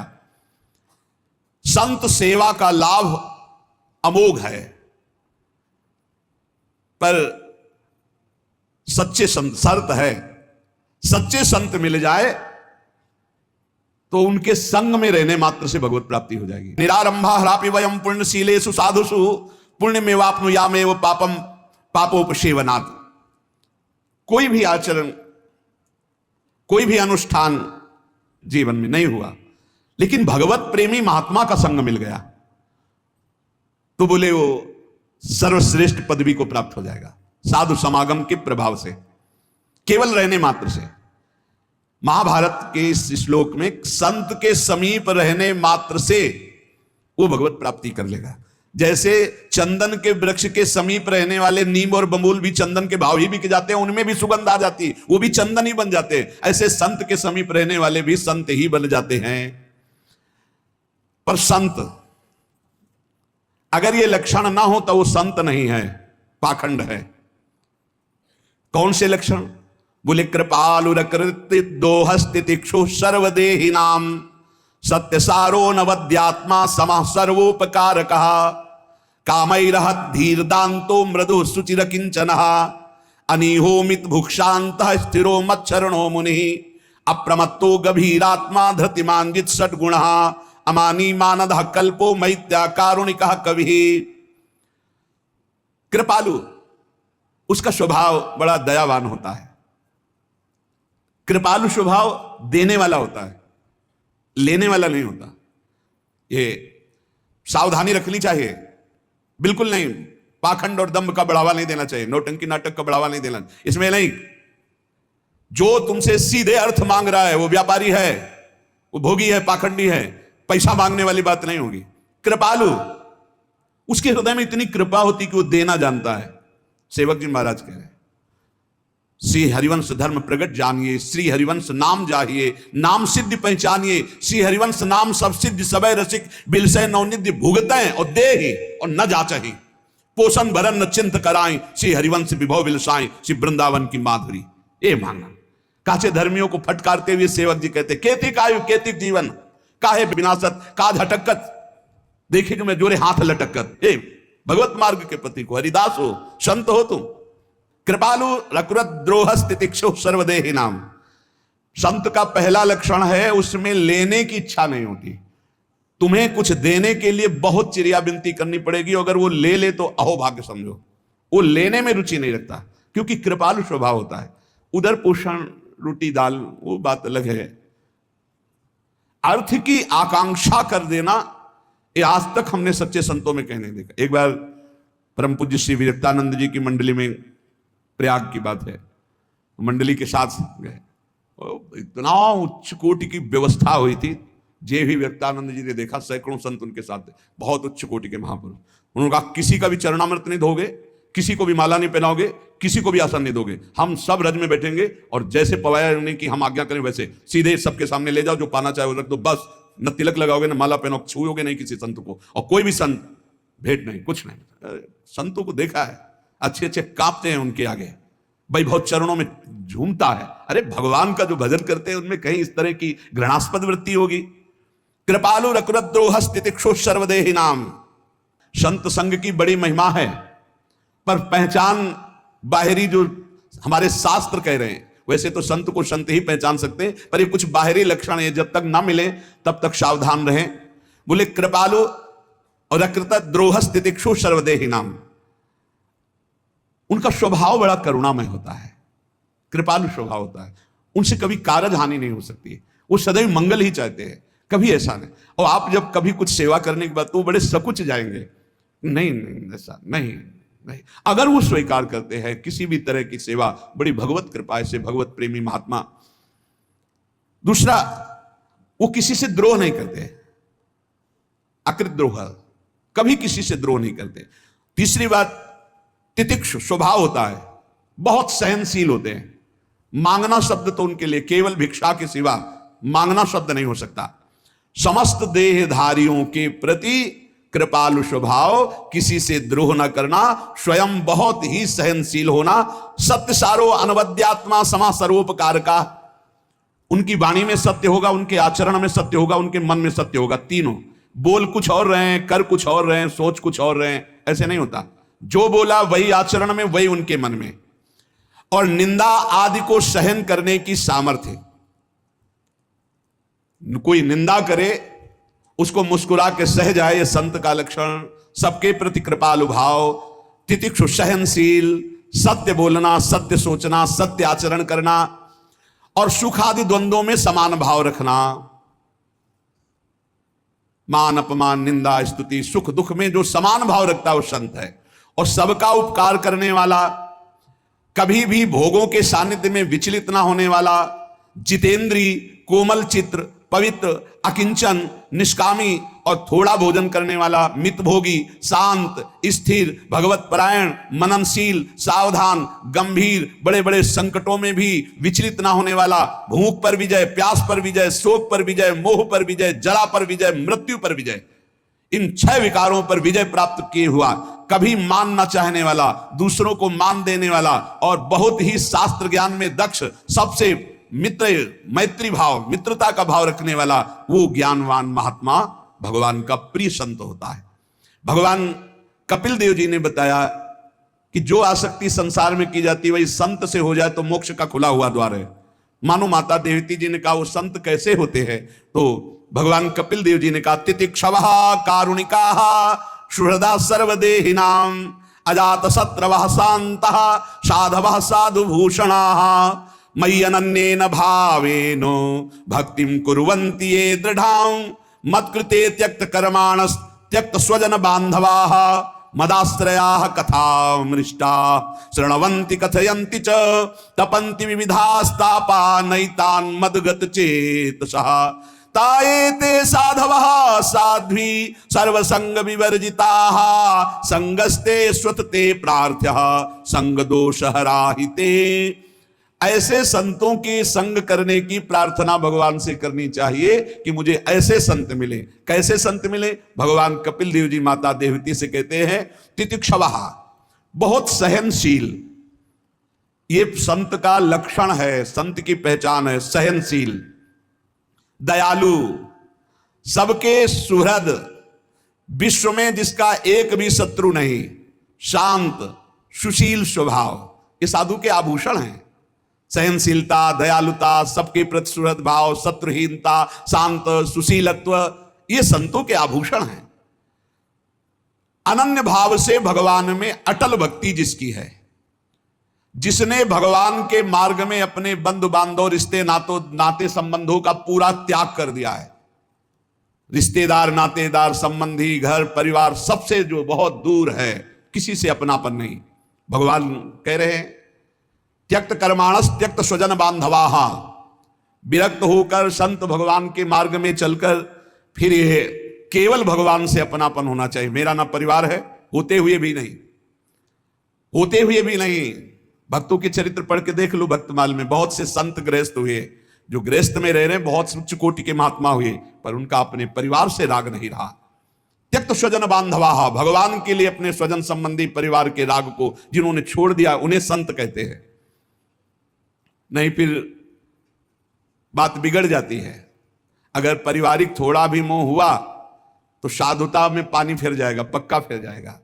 संत सेवा का लाभ अमोघ है, पर सच्चे संत, शर्त है सच्चे संत मिल जाए तो उनके संग में रहने मात्र से भगवत प्राप्ति हो जाएगी। निरारंभा हरापि वयम पुण्यशीलेषु साधुषु पुण्यमेवाप्नुयामेव पापम पापोपसेवनात्। कोई भी आचरण, कोई भी अनुष्ठान जीवन में नहीं हुआ, लेकिन भगवत प्रेमी महात्मा का संग मिल गया तो बोले वो सर्वश्रेष्ठ पदवी को प्राप्त हो जाएगा। साधु समागम के प्रभाव से, केवल रहने मात्र से। महाभारत के इस श्लोक में संत के समीप रहने मात्र से वो भगवत प्राप्ति कर लेगा। जैसे चंदन के वृक्ष के समीप रहने वाले नीम और बबूल भी चंदन के भाव ही बिक जाते हैं, उनमें भी सुगंध आ जाती, वो भी चंदन ही बन जाते हैं। ऐसे संत के समीप रहने वाले भी संत ही बन जाते हैं। पर संत अगर ये लक्षण ना हो तो वो संत नहीं है, पाखंड है। कौन से लक्षण? बोले कृपालुरकृति दोहस्तितिक्षु सर्वदेहि नाम सत्यसारो नवद्यात्मा समः सर्वोपकारकः कामैरहत् धीर्दान्तो मृदु सुचिर किंचनः अनिहोमित भुक्षान्तः स्थिरो मच्छरणो मुनिः अप्रमत्तो गभीरात्मा धृतिमान जित षड्गुणः अमानी मानदः कल्पो मैत्या कारुणिकः कविः। कृपालु, उसका स्वभाव बड़ा दयावान होता है। कृपालु स्वभाव देने वाला होता है, लेने वाला नहीं होता। ये सावधानी रखनी चाहिए, बिल्कुल नहीं। पाखंड और दंभ का बढ़ावा नहीं देना चाहिए, नौटंकी नाटक का बढ़ावा नहीं देना इसमें नहीं। जो तुमसे सीधे अर्थ मांग रहा है वो व्यापारी है, वो भोगी है, पाखंडी है, पैसा मांगने वाली बात नहीं होगी। कृपालु, उसके हृदय में इतनी कृपा होती कि वो देना जानता है। सेवक जी महाराज कह रहे हैं, श्री हरिवंश धर्म प्रगट जानिए, श्री हरिवंश नाम जाहिए, नाम सिद्धि पहचानिए, श्री हरिवंश नाम सब सिद्धि सबय रसिक बिलसय नवनिधि भुगतें और देहि और न जाचहि पोषण भरन न चिंत कराएं श्री हरिवंश विभव बिलसाएं श्री वृंदावन की माधुरी। ये मांगना। काचे धर्मियों को फटकारते हुए सेवक जी कहते, केतिक आयु केतिक जीवन काहे विनाशत काज हटकत, देखिए जो मैं जोरे हाथ लटकत। ए भगवत मार्ग के पति को, हरिदास हो, संत हो तुम। कृपालु रकुरत द्रोह स्थितिक्षु सर्वदेहि नाम, संत का पहला लक्षण है उसमें लेने की इच्छा नहीं होती। तुम्हें कुछ देने के लिए बहुत चिड़िया विनती करनी पड़ेगी, अगर वो ले ले तो अहोभाग्य समझो। वो लेने में रुचि नहीं रखता क्योंकि कृपालु स्वभाव होता है। उधर पोषण रोटी दाल वो बात अलग है। अर्थ की आकांक्षा कर देना ये आज तक हमने सच्चे संतों में कहने देखा। एक बार परम पूज्य श्री विरक्तानंद जी की मंडली में, प्रयाग की बात है, मंडली के साथ गए, इतना उच्च कोटि की व्यवस्था हुई थी। जे भी विरक्तानंद जी ने देखा, सैकड़ों संत उनके साथ थे, बहुत उच्च कोटि के महापुरुष। उन्होंने कहा किसी का भी चरणामृत नहीं धोगे, किसी को भी माला नहीं पहनाओगे, किसी को भी आसन नहीं दोगे, हम सब रज में बैठेंगे और जैसे पवाया उन्हें कि हम आज्ञा करें वैसे सीधे सबके सामने ले जाओ, जो पाना चाहे वो रख दो, बस न तिलक लगाओगे न माला पहनोगे, छूओगे नहीं किसी संत को, और कोई भी संत भेंट नहीं, कुछ नहीं। संतों को देखा है अच्छे अच्छे कांपते हैं उनके आगे, भाई बहुत चरणों में झूमता है। अरे भगवान का जो भजन करते हैं उनमें कहीं इस तरह की घृणास्पद वृत्ति होगी। कृपालु रकुरद्रोह स्थितिक्षु सर्वदेहि नाम। संत संग की बड़ी महिमा है, पर पहचान बाहरी जो हमारे शास्त्र कह रहे हैं, वैसे तो संत को संत ही पहचान सकते हैं, पर ये कुछ बाहरी लक्षण है, जब तक ना मिले तब तक सावधान रहें। बोले कृपालु और रकृतद्रोह स्थितिक्षु सर्वदेहि नाम। उनका स्वभाव बड़ा करुणामय होता है, कृपालु स्वभाव होता है, उनसे कभी कारज हानि नहीं हो सकती, वो सदैव मंगल ही चाहते हैं, कभी ऐसा नहीं। और आप जब कभी कुछ सेवा करने के बाद तो बड़े सकुच जाएंगे, नहीं नहीं ऐसा नहीं नहीं। अगर वो स्वीकार करते हैं किसी भी तरह की सेवा, बड़ी भगवत कृपा से, भगवत प्रेमी महात्मा। दूसरा, वो किसी से द्रोह नहीं करते, अकृत द्रोह, कभी किसी से द्रोह नहीं करते। तीसरी बात, तितिक्षु स्वभाव होता है, बहुत सहनशील होते हैं। मांगना शब्द तो उनके लिए केवल भिक्षा के सिवा मांगना शब्द नहीं हो सकता। समस्त देहधारियों के प्रति कृपालु स्वभाव, किसी से द्रोह न करना, स्वयं बहुत ही सहनशील होना, सत्य सारो अनवद्यात्मा समा सर्वोपकार का। उनकी वाणी में सत्य होगा, उनके आचरण में सत्य होगा, उनके मन में सत्य होगा। तीनों, बोल कुछ और रहे हैं, कर कुछ और रहे हैं, सोच कुछ और रहे हैं, ऐसे नहीं होता। जो बोला वही आचरण में, वही उनके मन में। और निंदा आदि को सहन करने की सामर्थ्य, कोई निंदा करे उसको मुस्कुरा के सह जाए, ये संत का लक्षण। सबके प्रति कृपालु भाव, तितिक्षु सहनशील, सत्य बोलना, सत्य सोचना, सत्य आचरण करना, और सुख आदि द्वंद्वों में समान भाव रखना। मान अपमान, निंदा स्तुति, सुख दुख में जो समान भाव रखता है वो संत है। और सबका उपकार करने वाला, कभी भी भोगों के सानिध्य में विचलित ना होने वाला, जितेंद्री, कोमल चित्र, पवित्र, अकिंचन, निष्कामी और थोड़ा भोजन करने वाला, मितभोगी, शांत, स्थिर, भगवत परायण, मननशील, सावधान, गंभीर, बड़े बड़े संकटों में भी विचलित ना होने वाला, भूख पर विजय, प्यास पर विजय, शोक पर विजय, मोह पर विजय, जरा पर विजय, मृत्यु पर विजय, इन 6 विकारों पर विजय प्राप्त किए हुआ, कभी मान न चाहने वाला, दूसरों को मान देने वाला, और बहुत ही शास्त्र ज्ञान में दक्ष, सबसे मित्र, मैत्री भाव, मित्रता का भाव रखने वाला, वो ज्ञानवान महात्मा भगवान का प्रिय संत होता है। भगवान कपिल देव जी ने बताया कि जो आसक्ति संसार में की जाती है वही संत से हो जाए तो मोक्ष का खुला हुआ द्वार है। मानो माता देवती जी ने कहा वो संत कैसे होते हैं, तो भगवान कपिल देव जी ने कहा, तितिक्षवः कारुणिकाः सुहृदा सर्वदेहिनां अजात शत्रवः शान्तः साधवः साधुभूषणाः मयि अनन्येन भावेन भक्तिं कुर्वन्ति ये दृढां मत्कृते त्यक्त कर्माणस् त्यक्त स्वजन बान्धवाः मदाश्रयाः कथामृष्टाः शृण्वन्ति कथयन्ति च तपन्ति विविधास्तापा नैतान् मद्गत चेतसः ताएते साधवः साध्वी सर्वसंग विवर्जिताः संगस्ते स्वतते प्रार्थ्यः संग दोष हराहिते। ऐसे संतों के संग करने की प्रार्थना भगवान से करनी चाहिए कि मुझे ऐसे संत मिले। कैसे संत मिले? भगवान कपिल देव जी माता देवती से कहते हैं, तितिक्षवः, बहुत सहनशील। ये संत का लक्षण है, संत की पहचान है, सहनशील, दयालु, सबके सुहृद, विश्व में जिसका एक भी शत्रु नहीं, शांत, सुशील स्वभाव, ये साधु के आभूषण हैं। सहनशीलता, दयालुता, सबके प्रति सुहृद भाव, शत्रुहीनता, शांत, सुशीलत्व, ये संतों के आभूषण हैं। अनन्य भाव से भगवान में अटल भक्ति जिसकी है, जिसने भगवान के मार्ग में अपने बंधु बांधव, रिश्ते नाते संबंधों का पूरा त्याग कर दिया है। रिश्तेदार, नातेदार, संबंधी, घर परिवार सबसे जो बहुत दूर है, किसी से अपनापन नहीं। भगवान कह रहे हैं त्यक्त कर्माणस त्यक्त स्वजन बांधवाहा। विरक्त होकर संत भगवान के मार्ग में चलकर फिर ये केवल भगवान से अपनापन होना चाहिए। मेरा ना परिवार है, होते हुए भी नहीं, होते हुए भी नहीं। भक्तों के चरित्र पढ़ के देख लो। भक्तमाल में बहुत से संत गृहस्थ हुए, जो गृहस्थ में रह रहे हैं, बहुत उच्च कोटि के महात्मा हुए, पर उनका अपने परिवार से राग नहीं रहा। त्यक्त स्वजन बांधवाहा, भगवान के लिए अपने स्वजन संबंधी परिवार के राग को जिन्होंने छोड़ दिया, उन्हें संत कहते हैं। नहीं फिर बात बिगड़ जाती है। अगर पारिवारिक थोड़ा भी मोह हुआ तो साधुता में पानी फिर जाएगा, पक्का फिर जाएगा।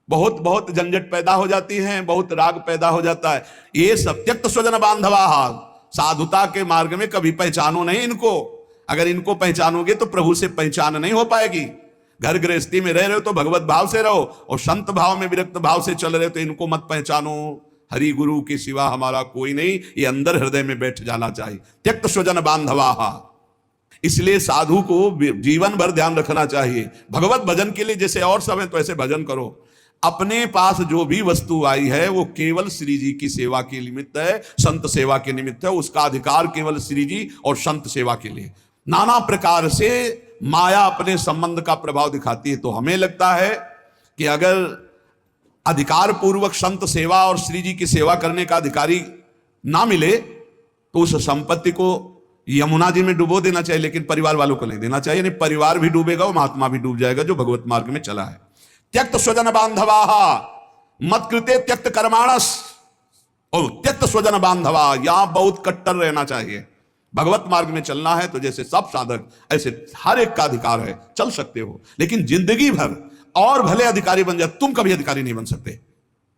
बहुत बहुत झंझट पैदा हो जाती है, बहुत राग पैदा हो जाता है। ये सब त्यक्त स्वजन बांधवाहा, साधुता के मार्ग में कभी पहचानो नहीं इनको। अगर इनको पहचानोगे तो प्रभु से पहचान नहीं हो पाएगी। घर गृहस्थी में रह रहे हो तो भगवत भाव से रहो, और संत भाव में, विरक्त भाव से चल रहे हो तो इनको मत पहचानो। हरि गुरु के सिवा हमारा कोई नहीं, ये अंदर हृदय में बैठ जाना चाहिए। त्यक्त स्वजन बांधवाहा। इसलिए साधु को जीवन भर ध्यान रखना चाहिए। भगवत भजन के लिए जैसे और सब है तो ऐसे भजन करो। अपने पास जो भी वस्तु आई है वो केवल श्री जी की सेवा के निमित्त है, संत सेवा के निमित्त है। उसका अधिकार केवल श्री जी और संत सेवा के लिए। नाना प्रकार से माया अपने संबंध का प्रभाव दिखाती है। तो हमें लगता है कि अगर अधिकार पूर्वक संत सेवा और श्री जी की सेवा करने का अधिकारी ना मिले तो उस संपत्ति को यमुना जी में डुबो देना चाहिए, लेकिन परिवार वालों को नहीं देना चाहिए। नहीं, परिवार भी डूबेगा, वो महात्मा भी डूब जाएगा जो भगवत मार्ग में चला है। त्यक्त स्वजन बांधवाहा मत कृते त्यक्त कर्माणस, और त्यक्त स्वजन बांधवा, यहां बहुत कट्टर रहना चाहिए। भगवत मार्ग में चलना है तो जैसे सब साधक, ऐसे हर एक का अधिकार है, चल सकते हो, लेकिन जिंदगी भर और भले अधिकारी बन जाए, तुम कभी अधिकारी नहीं बन सकते।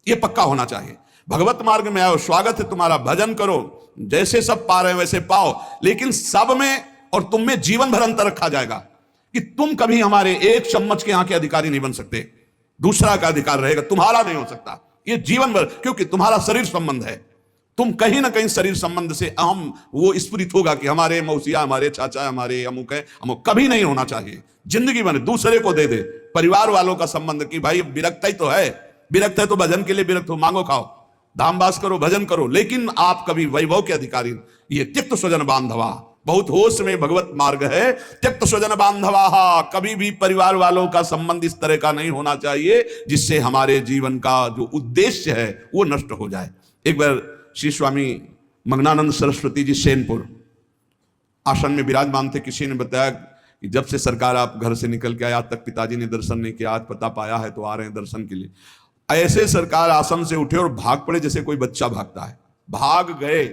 ये पक्का होना चाहिए। भगवत मार्ग में आओ, स्वागत है तुम्हारा, भजन करो, जैसे सब पा रहे हो वैसे पाओ, लेकिन सब में और तुम में जीवन भर अंतर रखा जाएगा कि तुम कभी हमारे एक चम्मच के यहां के अधिकारी नहीं बन सकते। दूसरा का अधिकार रहेगा, तुम्हारा नहीं हो सकता। ये जीवन भर, क्योंकि तुम्हारा शरीर संबंध है। तुम कहीं ना कहीं शरीर संबंध से अहम वो स्फुरित होगा कि हमारे मौसिया, हमारे चाचा, हमारे अमुक है, अमुक कभी नहीं होना चाहिए। जिंदगी बने दूसरे को दे दे। परिवार वालों का संबंध कि भाई विरक्त ही तो है, विरक्त है तो भजन के लिए विरक्त हो, मांगो खाओ, धामवास करो, भजन करो, लेकिन आप कभी वैभव के अधिकारी। ये त्यक्त स्वजन बांधवा, बहुत होश में भगवत मार्ग है। त्यक्त स्वजन बांधवा, कभी भी परिवार वालों का संबंध इस तरह का नहीं होना चाहिए जिससे हमारे जीवन का जो उद्देश्य है वो नष्ट हो जाए। एक बार श्री स्वामी मंगनानंद सरस्वती जी सेनपुर आश्रम में विराजमान थे। किसी ने बताया कि जब से सरकार आप घर से निकल के आए, आज तक पिताजी ने दर्शन नहीं किया, आज पता पाया है तो आ रहे हैं दर्शन के लिए। ऐसे सरकार आश्रम से उठे और भाग पड़े जैसे कोई बच्चा भागता है। भाग गए,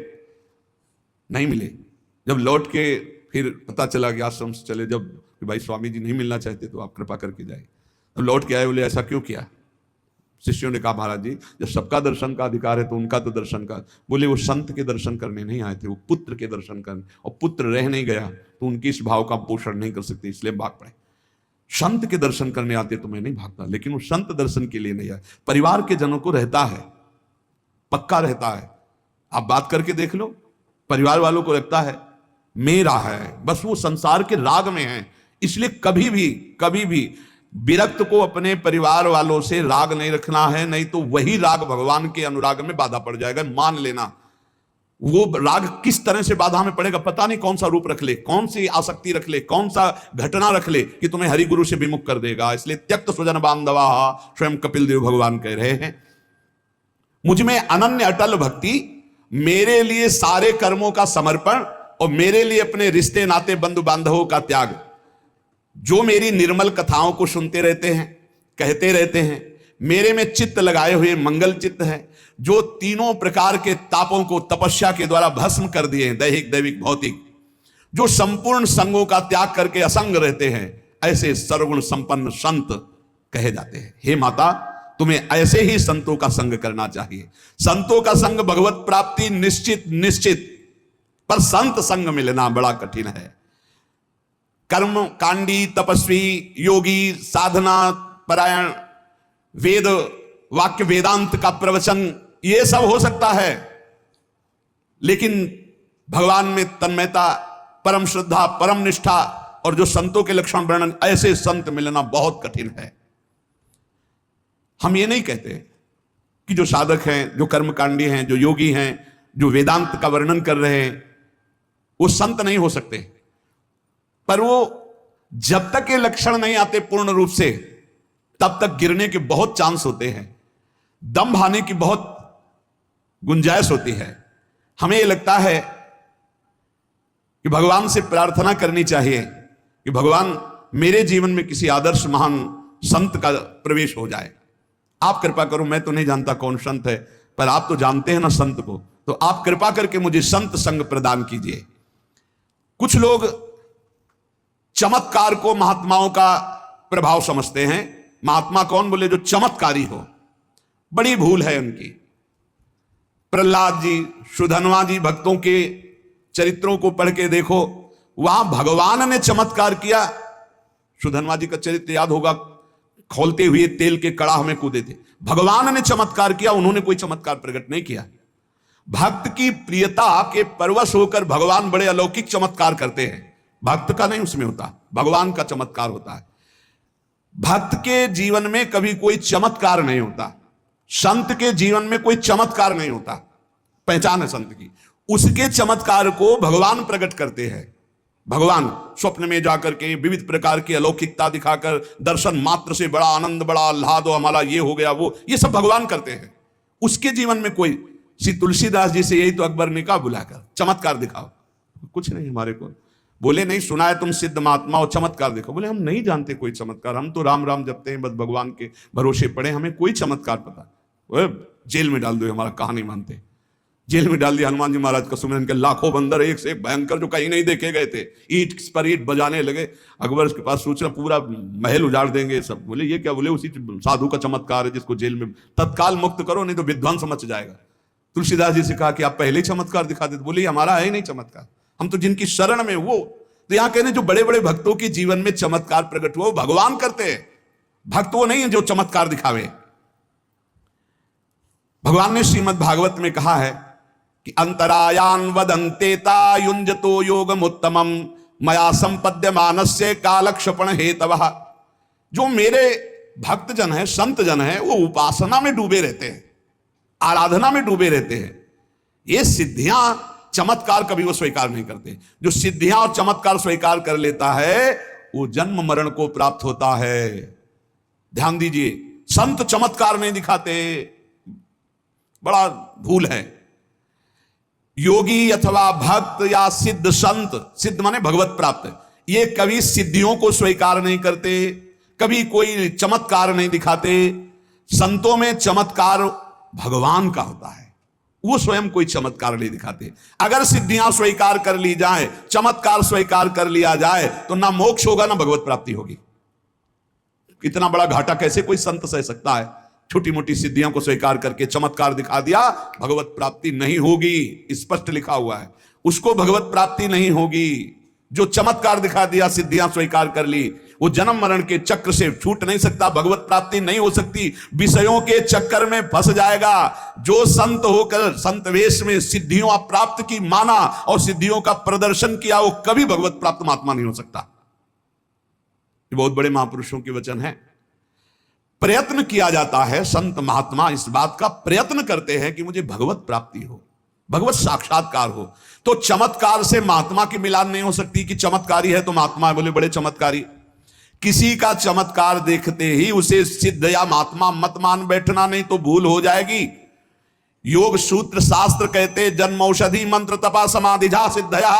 नहीं मिले। जब लौट के फिर पता चला कि आश्रम से चले, जब कि भाई स्वामी जी नहीं मिलना चाहते तो आप कृपा करके जाइए। तो लौट के आए, बोले ऐसा क्यों किया? शिष्यों ने कहा महाराज जी, जब सबका दर्शन का अधिकार है तो उनका तो दर्शन का। बोले वो संत के दर्शन करने नहीं आए थे, वो पुत्र के दर्शन करने, और पुत्र रह नहीं गया तो उनके इस भाव का पोषण नहीं कर सकते, इसलिए भाग पड़े। संत के दर्शन करने आते तो मैं नहीं भागता, लेकिन वो संत दर्शन के लिए नहीं आए। परिवार के जनों को रहता है, पक्का रहता है। आप बात करके देख लो, परिवार वालों को लगता है मेरा है, बस वो संसार के राग में है। इसलिए कभी भी विरक्त को अपने परिवार वालों से राग नहीं रखना है, नहीं तो वही राग भगवान के अनुराग में बाधा पड़ जाएगा। मान लेना वो राग किस तरह से बाधा में पड़ेगा, पता नहीं कौन सा रूप रख ले, कौन सी आसक्ति रख ले, कौन सा घटना रख ले कि तुम्हें हरि गुरु से विमुख कर देगा। इसलिए त्यक्त स्वजन बांधवा, स्वयं कपिल देव भगवान कह रहे हैं, मुझ में अनन्य अटल भक्ति, मेरे लिए सारे कर्मों का समर्पण और मेरे लिए अपने रिश्ते नाते बंधु बांधवों का त्याग। जो मेरी निर्मल कथाओं को सुनते रहते हैं, कहते रहते हैं, मेरे में चित्त लगाए हुए मंगल चित्त है, जो तीनों प्रकार के तापों को तपस्या के द्वारा भस्म कर दिए हैं, दैहिक, दैविक, भौतिक, जो संपूर्ण संगों का त्याग करके असंग रहते हैं, ऐसे सर्वगुण संपन्न संत कहे जाते हैं। हे माता, तुम्हें ऐसे ही संतों का संग करना चाहिए। संतों का संग भगवत प्राप्ति निश्चित निश्चित, पर संत संग मिलना बड़ा कठिन है। कर्म कांडी, तपस्वी, योगी, साधना परायण, वेद वाक्य वेदांत का प्रवचन, ये सब हो सकता है, लेकिन भगवान में तन्मयता, परम श्रद्धा, परम निष्ठा और जो संतों के लक्षण वर्णन, ऐसे संत मिलना बहुत कठिन है। हम ये नहीं कहते कि जो साधक हैं, जो कर्मकांडी हैं, जो योगी हैं, जो वेदांत का वर्णन कर रहे हैं, वो संत नहीं हो सकते, पर वो जब तक ये लक्षण नहीं आते पूर्ण रूप से, तब तक गिरने के बहुत चांस होते हैं, दम आने की बहुत गुंजाइश होती है। हमें यह लगता है कि भगवान से प्रार्थना करनी चाहिए कि भगवान मेरे जीवन में किसी आदर्श महान संत का प्रवेश हो जाए। आप कृपा करो, मैं तो नहीं जानता कौन संत है, पर आप तो जानते हैं ना संत को, तो आप कृपा करके मुझे संत संग प्रदान कीजिए। कुछ लोग चमत्कार को महात्माओं का प्रभाव समझते हैं। महात्मा कौन बोले? जो चमत्कारी हो। बड़ी भूल है उनकी। प्रहलाद जी, सुधन्वा जी, भक्तों के चरित्रों को पढ़ के देखो, वहां भगवान ने चमत्कार किया। सुधन्वा जी का चरित्र याद होगा, खोलते हुए तेल के कड़ाह में कूदे थे। भगवान ने चमत्कार किया, उन्होंने कोई चमत्कार प्रकट नहीं किया। भक्त की प्रियता के परवश होकर भगवान बड़े अलौकिक चमत्कार करते हैं। भक्त का नहीं उसमें होता, भगवान का चमत्कार होता है। भक्त के जीवन में कभी कोई चमत्कार नहीं होता, संत के जीवन में कोई चमत्कार नहीं होता। पहचान है संत की, उसके चमत्कार को भगवान प्रकट करते हैं। भगवान स्वप्न में जाकर के विविध प्रकार की अलौकिकता दिखाकर, दर्शन मात्र से बड़ा आनंद, बड़ा आह्लाद, हमारा ये हो गया, वो, ये सब भगवान करते हैं। उसके जीवन में कोई, श्री तुलसीदास जी से यही तो अकबर ने कहा बुलाकर, चमत्कार दिखाओ। कुछ नहीं हमारे को। बोले नहीं, सुना है तुम सिद्ध महात्मा और चमत्कार देखो। बोले हम नहीं जानते कोई चमत्कार, हम तो राम राम जपते हैं, बस भगवान के भरोसे पड़े, हमें कोई चमत्कार पता। जेल में डाल दो, हमारा कहा नहीं मानते। जेल में डाल दिया। हनुमान जी महाराज का सुमिरन के लाखों बंदर एक से एक भयंकर जो कहीं नहीं देखे गए थे, ईंट पर ईंट बजाने लगे। अकबर के पास सूचना, पूरा महल उजाड़ देंगे सब। बोले ये क्या? बोले उसी साधु का चमत्कार है जिसको जेल में तत्काल मुक्त करो, नहीं तो विध्वंस मच जाएगा। तुलसीदास जी से कहा कि आप पहले ही चमत्कार दिखा देते। बोले हमारा है ही नहीं चमत्कार, हम तो जिनकी शरण में वो। तो यहां कहने जो बड़े बड़े भक्तों के जीवन में चमत्कार प्रकट हुआ, वो भगवान करते हैं, भक्त वो नहीं है जो चमत्कार दिखावे। भगवान ने श्रीमद् भागवत में कहा है कि अंतरायान वदंतेता युंजतो योगमुत्तमम मया संपद्य मानस्य कालक्षपण हेतवः। जो मेरे भक्त जन है, संत जन है, वो उपासना में डूबे रहते हैं, आराधना में डूबे रहते हैं। ये सिद्धियां चमत्कार कभी वो स्वीकार नहीं करते। जो सिद्धियां और चमत्कार स्वीकार कर लेता है, वो जन्म मरण को प्राप्त होता है। ध्यान दीजिए, संत चमत्कार नहीं दिखाते, बड़ा भूल है। योगी अथवा भक्त या सिद्ध संत, सिद्ध माने भगवत प्राप्त, ये कभी सिद्धियों को स्वीकार नहीं करते, कभी कोई चमत्कार नहीं दिखाते। संतों में चमत्कार भगवान का होता है, वो स्वयं कोई चमत्कार नहीं दिखाते। अगर सिद्धियां स्वीकार कर ली जाए, चमत्कार स्वीकार कर लिया जाए, तो ना मोक्ष होगा ना भगवत प्राप्ति होगी। इतना बड़ा घाटा कैसे कोई संत सह सकता है? छोटी मोटी सिद्धियों को स्वीकार करके चमत्कार दिखा दिया, भगवत प्राप्ति नहीं होगी, स्पष्ट लिखा हुआ है, उसको भगवत प्राप्ति नहीं होगी। जो चमत्कार दिखा दिया, सिद्धियां स्वीकार कर ली, वो जन्म मरण के चक्र से छूट नहीं सकता, भगवत प्राप्ति नहीं हो सकती, विषयों के चक्कर में फंस जाएगा। जो संत होकर संत वेश में सिद्धियों प्राप्त की माना और सिद्धियों का प्रदर्शन किया, वो कभी भगवत प्राप्त महात्मा नहीं हो सकता। ये बहुत बड़े महापुरुषों के वचन है। प्रयत्न किया जाता है, संत महात्मा इस बात का प्रयत्न करते हैं कि मुझे भगवत प्राप्ति हो, भगवत साक्षात्कार हो। तो चमत्कार से महात्मा की मिलान नहीं हो सकती कि चमत्कारी है तो महात्मा है, बोले बड़े चमत्कारी। किसी का चमत्कार देखते ही उसे सिद्ध या महात्मा मत मान बैठना, नहीं तो भूल हो जाएगी। योग सूत्र शास्त्र कहते जन्म औषधि मंत्र तपा समाधिजा सिद्धया।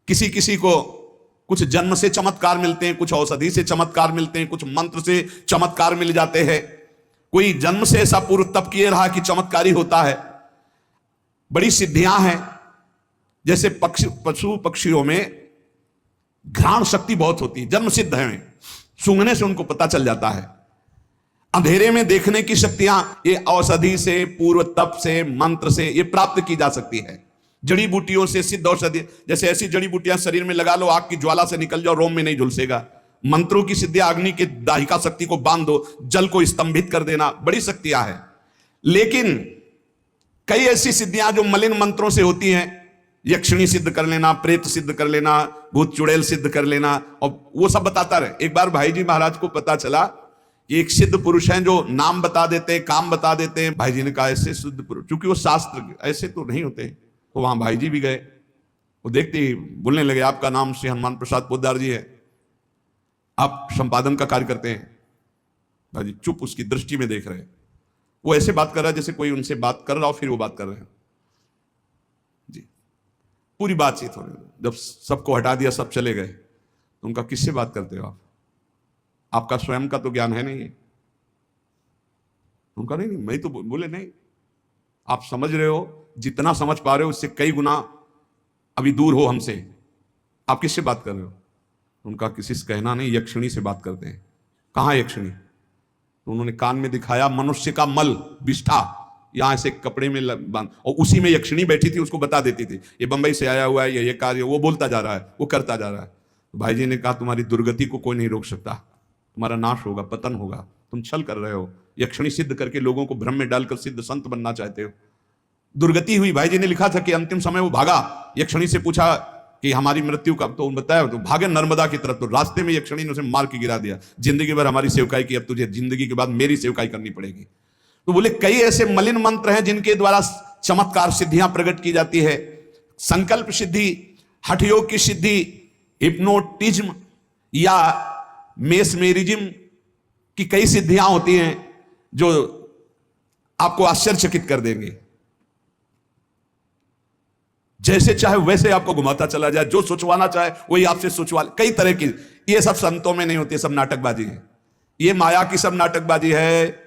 किसी किसी को कुछ जन्म से चमत्कार मिलते हैं, कुछ औषधि से चमत्कार मिलते हैं, कुछ मंत्र से चमत्कार मिल जाते हैं। कोई जन्म से ऐसा पूर्व तप किए रहा कि चमत्कारी होता है। बड़ी सिद्धियां हैं, जैसे पशु पक्षियों में घ्राण शक्ति बहुत होती है, जन्म सिद्ध है, सूंघने से उनको पता चल जाता है। अंधेरे में देखने की शक्तियां ये औषधि से, पूर्व तप से, मंत्र से ये प्राप्त की जा सकती है। जड़ी बूटियों से, सिद्ध औषधि, जैसे ऐसी जड़ी बूटियां शरीर में लगा लो, आग की ज्वाला से निकल जाओ, रोम में नहीं झुलसेगा। मंत्रों की सिद्धियां, अग्नि की दाहिका शक्ति को बांध दो, जल को स्तंभित कर देना, बड़ी शक्तियां हैं। लेकिन कई ऐसी सिद्धियां जो मलिन मंत्रों से होती हैं, यक्षिणी सिद्ध कर लेना, प्रेत सिद्ध कर लेना, भूत चुड़ैल सिद्ध कर लेना, और वो सब बताता रहे। एक बार भाई जी महाराज को पता चला कि एक सिद्ध पुरुष हैं जो नाम बता देते हैं, काम बता देते हैं। भाई जी ने कहा ऐसे सिद्ध पुरुष, क्योंकि वो शास्त्र ऐसे तो नहीं होते, तो वहां भाई जी भी गए। वो देखते ही बोलने लगे, आपका नाम श्री हनुमान प्रसाद पोद्दार जी है, आप संपादन का कार्य करते हैं। भाई जी चुप उसकी दृष्टि में देख रहे हैं। वो ऐसे बात कर रहा है जैसे कोई उनसे बात कर रहा हो, फिर वो बात कर रहे हैं जी। पूरी बातचीत हो रही। जब सबको हटा दिया, सब चले गए, तो उनका किससे बात करते हो आप? आपका स्वयं का तो ज्ञान है नहीं। उनका नहीं, मैं तो बोले नहीं, आप समझ रहे हो, जितना समझ पा रहे हो उससे कई गुना अभी दूर हो हमसे। आप किससे बात कर रहे हो? उनका किसी से कहना नहीं, यक्षिणी से बात करते हैं। कहाँ यक्षिणी? तो उन्होंने कान में दिखाया, मनुष्य का मल, विष्ठा, यहां से कपड़े में बांध, और उसी में यक्षिणी बैठी थी, उसको बता देती थी, ये बंबई से आया हुआ है, ये कार्य, वो बोलता जा रहा है, वो करता जा रहा है। तो भाई जी ने कहा, तुम्हारी दुर्गति को कोई नहीं रोक सकता, तुम्हारा नाश होगा, पतन होगा, तुम छल कर रहे हो, यक्षिणी सिद्ध करके लोगों को भ्रम में डालकर सिद्ध संत बनना चाहते हो। दुर्गति हुई। भाई जी ने लिखा था कि अंतिम समय वो भागा, यक्षिणी से पूछा कि हमारी मृत्यु कब, तो बताया तो भागे नर्मदा की तरफ, तो रास्ते में यक्षिणी ने उसे मार के गिरा दिया, जिंदगी भर हमारी सेवकाई की, अब तुझे जिंदगी के बाद मेरी सेवकाई करनी पड़ेगी। तो बोले कई ऐसे मलिन मंत्र हैं जिनके द्वारा चमत्कार सिद्धियां प्रकट की जाती है। संकल्प सिद्धि, हठयोग की सिद्धि, हिप्नोटिज्म या मेसमेरिज्म की कई सिद्धियां होती हैं जो आपको आश्चर्यचकित कर देंगे। जैसे चाहे वैसे आपको घुमाता चला जाए, जो सोचवाना चाहे वही आपसे सोचवा, कई तरह की। ये सब संतों में नहीं होती, सब नाटकबाजी है, ये माया की सब नाटकबाजी है।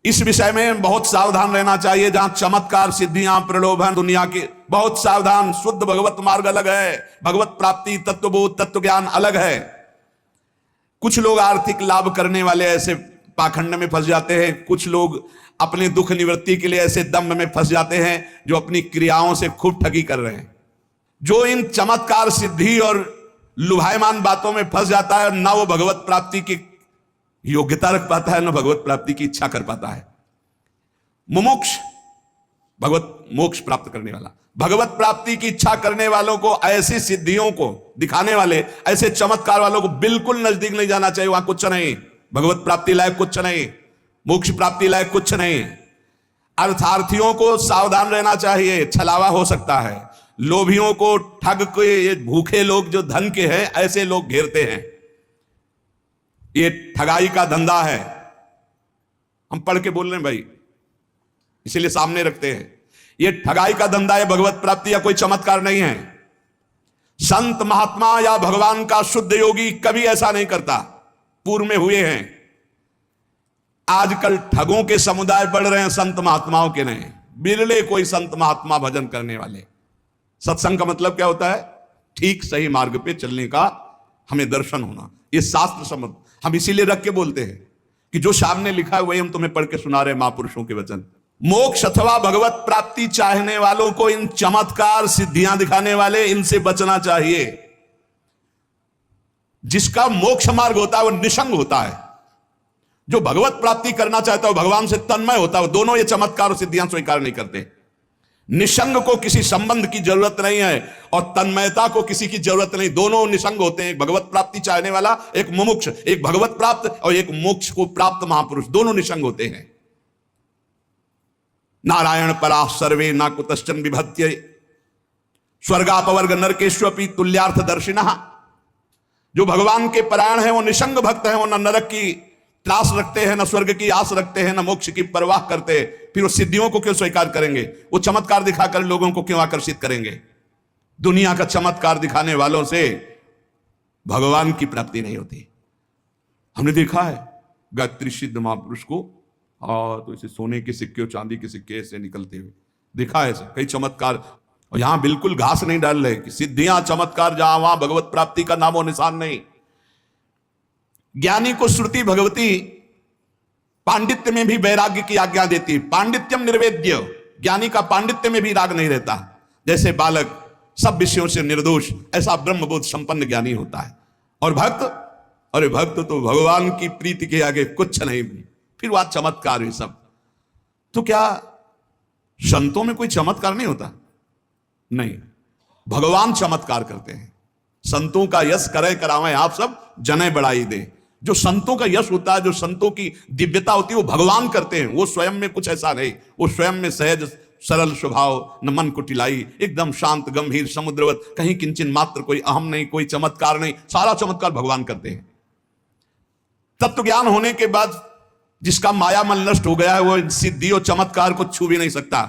इस विषय में बहुत सावधान रहना चाहिए। जहां चमत्कार, सिद्धियां, प्रलोभन, दुनिया के, बहुत सावधान। शुद्ध भगवत मार्ग अलग है, भगवत प्राप्ति, तत्वबोध, तत्व ज्ञान अलग है। कुछ लोग आर्थिक लाभ करने वाले ऐसे पाखंड में फंस जाते हैं, कुछ लोग अपने दुख निवृत्ति के लिए ऐसे दम्भ में फंस जाते हैं जो अपनी क्रियाओं से खूब ठगी कर रहे हैं। जो इन चमत्कार, सिद्धि और लुभायमान बातों में फंस जाता है, ना वो भगवत प्राप्ति की योग्यता रख पाता है, ना भगवत प्राप्ति की इच्छा कर पाता है। मुमुक्ष, भगवत मोक्ष प्राप्त करने वाला, भगवत प्राप्ति की इच्छा करने वालों को ऐसी सिद्धियों को दिखाने वाले, ऐसे चमत्कार वालों को बिल्कुल नजदीक नहीं जाना चाहिए। वहां कुछ नहीं, भगवत प्राप्ति लायक कुछ नहीं, मोक्ष प्राप्ति लायक कुछ नहीं। अर्थार्थियों को सावधान रहना चाहिए, छलावा हो सकता है। लोभियों को, ठग के, ये भूखे लोग जो धन के हैं, ऐसे लोग घेरते हैं। ये ठगाई का धंधा है। हम पढ़ के बोल रहे हैं भाई, इसीलिए सामने रखते हैं। ये ठगाई का धंधा है, भगवत प्राप्ति या कोई चमत्कार नहीं है। संत महात्मा या भगवान का शुद्ध योगी कभी ऐसा नहीं करता। पूर्व में हुए हैं। आजकल ठगों के समुदाय बढ़ रहे हैं, संत महात्माओं के नहीं। बिरले कोई संत महात्मा भजन करने वाले। सत्संग का मतलब क्या होता है? ठीक सही मार्ग पे चलने का हमें दर्शन होना। ये शास्त्र सम्मत, हम इसीलिए रख के बोलते हैं कि जो सामने लिखा है वही हम तुम्हें पढ़ के सुना रहे हैं, महापुरुषों के वचन। मोक्ष अथवा भगवत प्राप्ति चाहने वालों को इन चमत्कार, सिद्धियां दिखाने वाले, इनसे बचना चाहिए। जिसका मोक्ष मार्ग होता है वो निसंग होता है। जो भगवत प्राप्ति करना चाहता है वो भगवान से तन्मय होता है। वो दोनों ये चमत्कार और सिद्धियां स्वीकार नहीं करते। निसंग को किसी संबंध की जरूरत नहीं है और तन्मयता को किसी की जरूरत नहीं। दोनों निसंग होते हैं। एक भगवत प्राप्ति चाहने वाला, एक मुमुक्ष, एक भगवत प्राप्त और एक मोक्ष को प्राप्त महापुरुष, दोनों निसंग होते हैं। नारायण परा सर्वे ना कुतश्चन विभत्य स्वर्गापवर्ग नरकेष्वपि तुल्यार्थ दर्शिनः। जो भगवान के परायण है वो निसंग भक्त है। वो न नरक की त्रास रखते हैं, न स्वर्ग की आस रखते हैं, न मोक्ष की परवाह करते। फिर वो सिद्धियों को क्यों स्वीकार करेंगे? वो चमत्कार दिखाकर लोगों को क्यों आकर्षित करेंगे? दुनिया का चमत्कार दिखाने वालों से भगवान की प्राप्ति नहीं होती। हमने देखा है गायत्री सिद्ध महापुरुष को, तो इसे सोने के सिक्के और चांदी के सिक्के से निकलते हुए देखा है कई चमत्कार। और यहां बिल्कुल घास नहीं डाल रहे कि सिद्धियां, चमत्कार जहां वहां भगवत प्राप्ति का नामो निशान नहीं। ज्ञानी को श्रुति भगवती पांडित्य में भी वैराग्य की आज्ञा देती है। पांडित्यम निर्वेद्य, ज्ञानी का पांडित्य में भी राग नहीं रहता। जैसे बालक सब विषयों से निर्दोष, ऐसा ब्रह्मबोध संपन्न ज्ञानी होता है। और भक्त, अरे भक्त तो भगवान की प्रीति के आगे कुछ नहीं, फिर वह चमत्कार है सब। तो क्या संतों में कोई चमत्कार नहीं होता? नहीं, भगवान चमत्कार करते हैं। संतों का यश करे करावे आप सब जने बढ़ाई दे। जो संतों का यश होता है, जो संतों की दिव्यता होती है, वो भगवान करते हैं। वो स्वयं में कुछ ऐसा नहीं, वो स्वयं में सहज सरल स्वभाव, न मन को टिलाई, एकदम शांत गंभीर समुद्रवत, कहीं किंचन मात्र कोई अहम नहीं, कोई चमत्कार नहीं, सारा चमत्कार भगवान करते हैं। तत्व ज्ञान होने के बाद जिसका माया मन नष्ट हो गया है, वो सिद्धि और चमत्कार को छू भी नहीं सकता।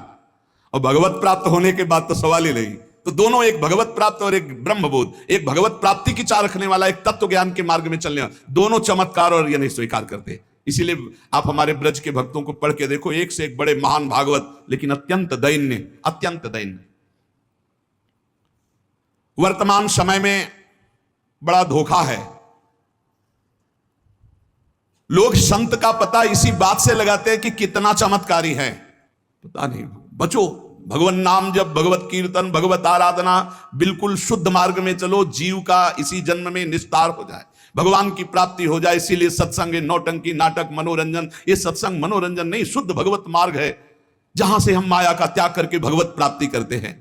और भगवत प्राप्त होने के बाद तो सवाल ही नहीं। तो दोनों, एक भगवत प्राप्त और एक ब्रह्मबोध, एक भगवत प्राप्ति की चाह रखने वाला, एक तत्व ज्ञान के मार्ग में चलने वाला, दोनों चमत्कार और ये नहीं स्वीकार करते। इसीलिए आप हमारे ब्रज के भक्तों को पढ़ के देखो, एक से एक बड़े महान भागवत, लेकिन अत्यंत दैन्य, अत्यंत दैन्य। वर्तमान समय में बड़ा धोखा है। लोग संत का पता इसी बात से लगाते हैं कि कितना चमत्कारी है। पता नहीं, बचो, भगवान नाम जब, भगवत कीर्तन, भगवत आराधना, बिल्कुल शुद्ध मार्ग में चलो, जीव का इसी जन्म में निस्तार हो जाए, भगवान की प्राप्ति हो जाए। इसीलिए सत्संग, नौटंकी, नाटक, मनोरंजन, ये सत्संग मनोरंजन नहीं, शुद्ध भगवत मार्ग है, जहां से हम माया का त्याग करके भगवत प्राप्ति करते हैं।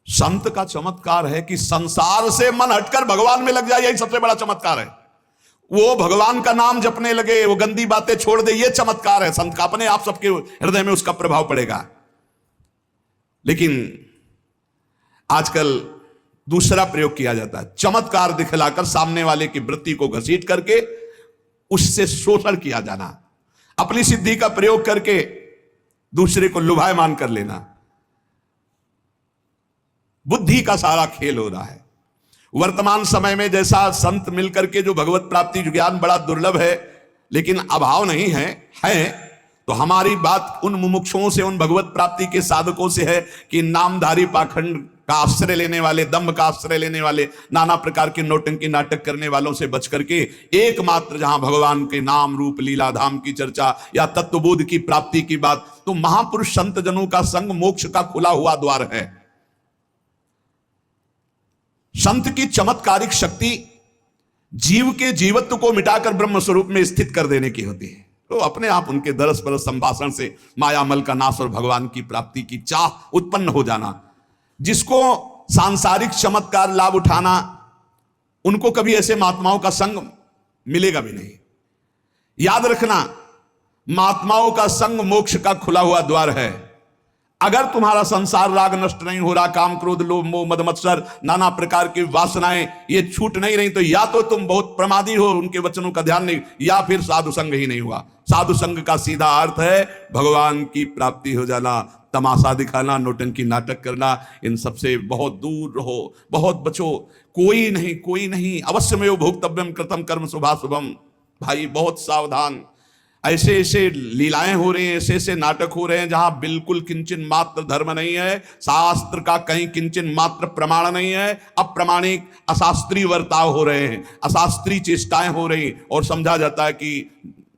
संत का चमत्कार है कि संसार से मन हटकर भगवान में लग जाए, यही सबसे बड़ा चमत्कार है। वो भगवान का नाम जपने लगे, वो गंदी बातें छोड़ दे, ये चमत्कार है संत का। अपने आप सबके हृदय में उसका प्रभाव पड़ेगा। लेकिन आजकल दूसरा प्रयोग किया जाता है, चमत्कार दिखलाकर सामने वाले की वृत्ति को घसीट करके उससे शोषण किया जाना, अपनी सिद्धि का प्रयोग करके दूसरे को लुभायमान कर लेना। बुद्धि का सारा खेल हो रहा है। वर्तमान समय में जैसा संत मिलकर के जो भगवत प्राप्ति ज्ञान बड़ा दुर्लभ है, लेकिन अभाव नहीं है, तो हमारी बात उन मुमुक्षुओं से, उन भगवत प्राप्ति के साधकों से है कि नामधारी पाखंड का आश्रय लेने वाले, दम्भ का आश्रय लेने वाले, नाना प्रकार के नौटंकी नाटक करने वालों से बच करके एकमात्र जहां भगवान के नाम रूप लीला धाम की चर्चा या तत्वबोध की प्राप्ति की बात, तो महापुरुष संत जनों का संग मोक्ष का खुला हुआ द्वार है। संत की चमत्कारिक शक्ति जीव के जीवत्व को मिटाकर ब्रह्म स्वरूप में स्थित कर देने की होती है। तो अपने आप उनके दरस परस संभाषण से मायामल का नाश और भगवान की प्राप्ति की चाह उत्पन्न हो जाना। जिसको सांसारिक चमत्कार लाभ उठाना, उनको कभी ऐसे महात्माओं का संग मिलेगा भी नहीं। याद रखना, महात्माओं का संग मोक्ष का खुला हुआ द्वार है। अगर तुम्हारा संसार राग नष्ट नहीं हो रहा, काम क्रोध लोभ मोह मद मत्सर नाना प्रकार की वासनाएं ये छूट नहीं रही, तो या तो तुम बहुत प्रमादी हो, उनके वचनों का ध्यान नहीं, या फिर साधु संग ही नहीं हुआ। साधु संग का सीधा अर्थ है भगवान की प्राप्ति हो जाना। तमाशा दिखाना, नौटंकी नाटक करना, इन सबसे बहुत दूर रहो, बहुत बचो। कोई नहीं, अवश्य में भोक्तव्यम कृतम कर्म शुभाशुभम। भाई बहुत सावधान। ऐसे ऐसे लीलाएं हो रही हैं, ऐसे ऐसे नाटक हो रहे हैं जहां बिल्कुल किंचन मात्र धर्म नहीं है, शास्त्र का कहीं किंचन मात्र प्रमाण नहीं है। अप्रमाणिक अशास्त्रीय वर्ताव हो रहे हैं, अशास्त्रीय चेष्टाएं हो रही, और समझा जाता है कि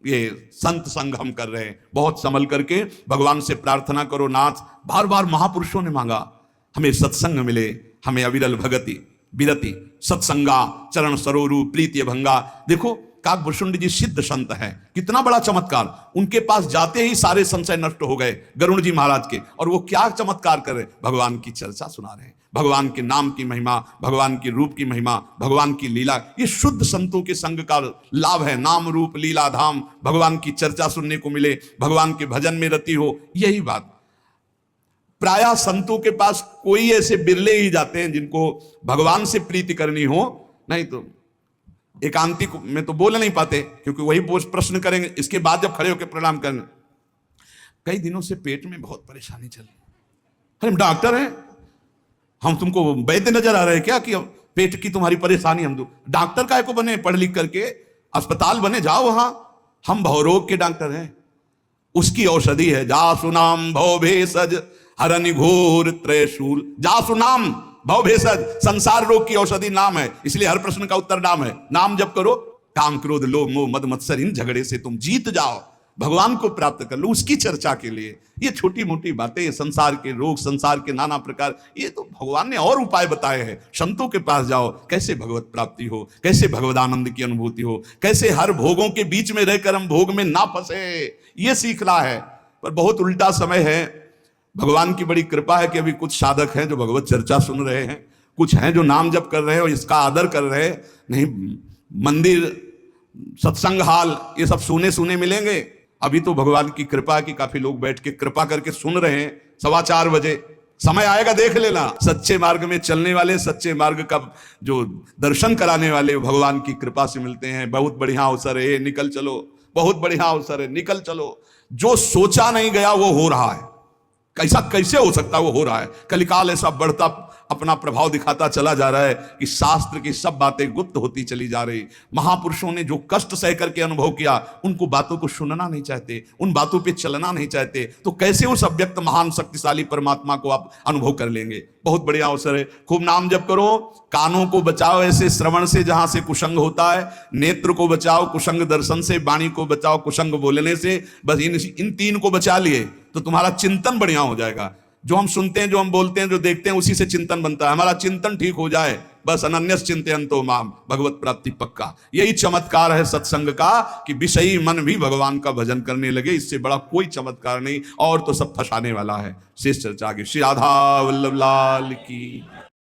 ये संत संग हम कर रहे हैं। बहुत संभल करके भगवान से प्रार्थना करो। नाथ, बार बार महापुरुषों ने मांगा हमें सत्संग मिले, हमें अविरल भगति विरति सत्संगा चरण सरोरु प्रीति भंगा। देखो काकभूषुंड जी सिद्ध संत हैं, कितना बड़ा चमत्कार। उनके पास जाते ही सारे संशय नष्ट हो गए गरुड़ जी महाराज के, और वो क्या चमत्कार कर रहे, भगवान की चर्चा सुना रहे हैं, भगवान के नाम की महिमा, भगवान की रूप की महिमा, भगवान की लीला। ये शुद्ध संतों के संग का लाभ है। नाम रूप लीला धाम, भगवान की चर्चा सुनने को मिले, भगवान के भजन में रति हो, यही बात। प्रायः संतों के पास कोई ऐसे बिरले ही जाते हैं जिनको भगवान से प्रीति करनी हो, नहीं तो एकांतिक में तो बोल नहीं पाते, क्योंकि वही प्रश्न करेंगे, इसके बाद जब खड़े होकर प्रणाम करेंगे। कई दिनों से पेट में बहुत परेशानी चल रही। अरे डॉक्टर हैं, हम तुमको वैद्य नजर आ रहे हैं क्या कि पेट की तुम्हारी परेशानी हम दो? डॉक्टर काय को बने, पढ़ लिख करके अस्पताल बने, जाओ वहां। हम भवरोग के डॉक्टर हैं, उसकी औषधि है जासु नाम भव भेषज हरनि घोर त्रयशूल। जासु नाम भव भेषज, संसार रोग की औषधि नाम है, इसलिए हर प्रश्न का उत्तर नाम है। नाम जप करो, काम क्रोध लोभ मोह मद मत्सर इन झगड़े से तुम जीत जाओ, भगवान को प्राप्त कर लो, उसकी चर्चा के लिए। ये छोटी मोटी बातें, ये संसार के रोग, संसार के नाना प्रकार, ये तो भगवान ने और उपाय बताए हैं। संतों के पास जाओ, कैसे भगवत प्राप्ति हो, कैसे भगवदानंद की अनुभूति हो, कैसे हर भोगों के बीच में रहकर हम भोग में ना फंसे, ये सीखना है। पर बहुत उल्टा समय है। भगवान की बड़ी कृपा है कि अभी कुछ साधक हैं जो भगवत चर्चा सुन रहे हैं, कुछ हैं जो नाम जप कर रहे हैं और इसका आदर कर रहे हैं। नहीं, मंदिर, सत्संग हाल, ये सब सुने सुने मिलेंगे। अभी तो भगवान की कृपा है कि काफी लोग बैठ के कृपा करके सुन रहे हैं। 4:15 बजे समय आएगा, देख लेना। सच्चे मार्ग में चलने वाले, सच्चे मार्ग का जो दर्शन कराने वाले भगवान की कृपा से मिलते हैं। बहुत बढ़िया अवसर है, निकल चलो, बहुत बढ़िया अवसर है, निकल चलो। जो सोचा नहीं गया वो हो रहा है। कैसा कैसे हो सकता है, वो हो रहा है। कलिकाल ऐसा बढ़ता अपना प्रभाव दिखाता चला जा रहा है कि शास्त्र की सब बातें गुप्त होती चली जा रही। महापुरुषों ने जो कष्ट सह करके अनुभव किया, उनको बातों को सुनना नहीं चाहते, उन बातों पे चलना नहीं चाहते, तो कैसे उस अव्यक्त महान शक्तिशाली परमात्मा को आप अनुभव कर लेंगे। बहुत बढ़िया अवसर है, खूब नाम जप करो। कानों को बचाओ ऐसे श्रवण से जहां से कुसंग होता है, नेत्र को बचाओ कुसंग दर्शन से, वाणी को बचाओ कुसंग बोलने से। बस इन 3 को बचा लिए तो तुम्हारा चिंतन बढ़िया हो जाएगा। जो हम सुनते हैं, जो हम बोलते हैं, जो देखते हैं, उसी से चिंतन बनता है। हमारा चिंतन ठीक हो जाए, बस अनन्यस चिंतयन्तो माम, भगवत प्राप्ति पक्का। यही चमत्कार है सत्संग का कि विषयी मन भी भगवान का भजन करने लगे। इससे बड़ा कोई चमत्कार नहीं, और तो सब फंसाने वाला है। शेष चर्चा आगे। श्री राधा वल्लभ लाल की।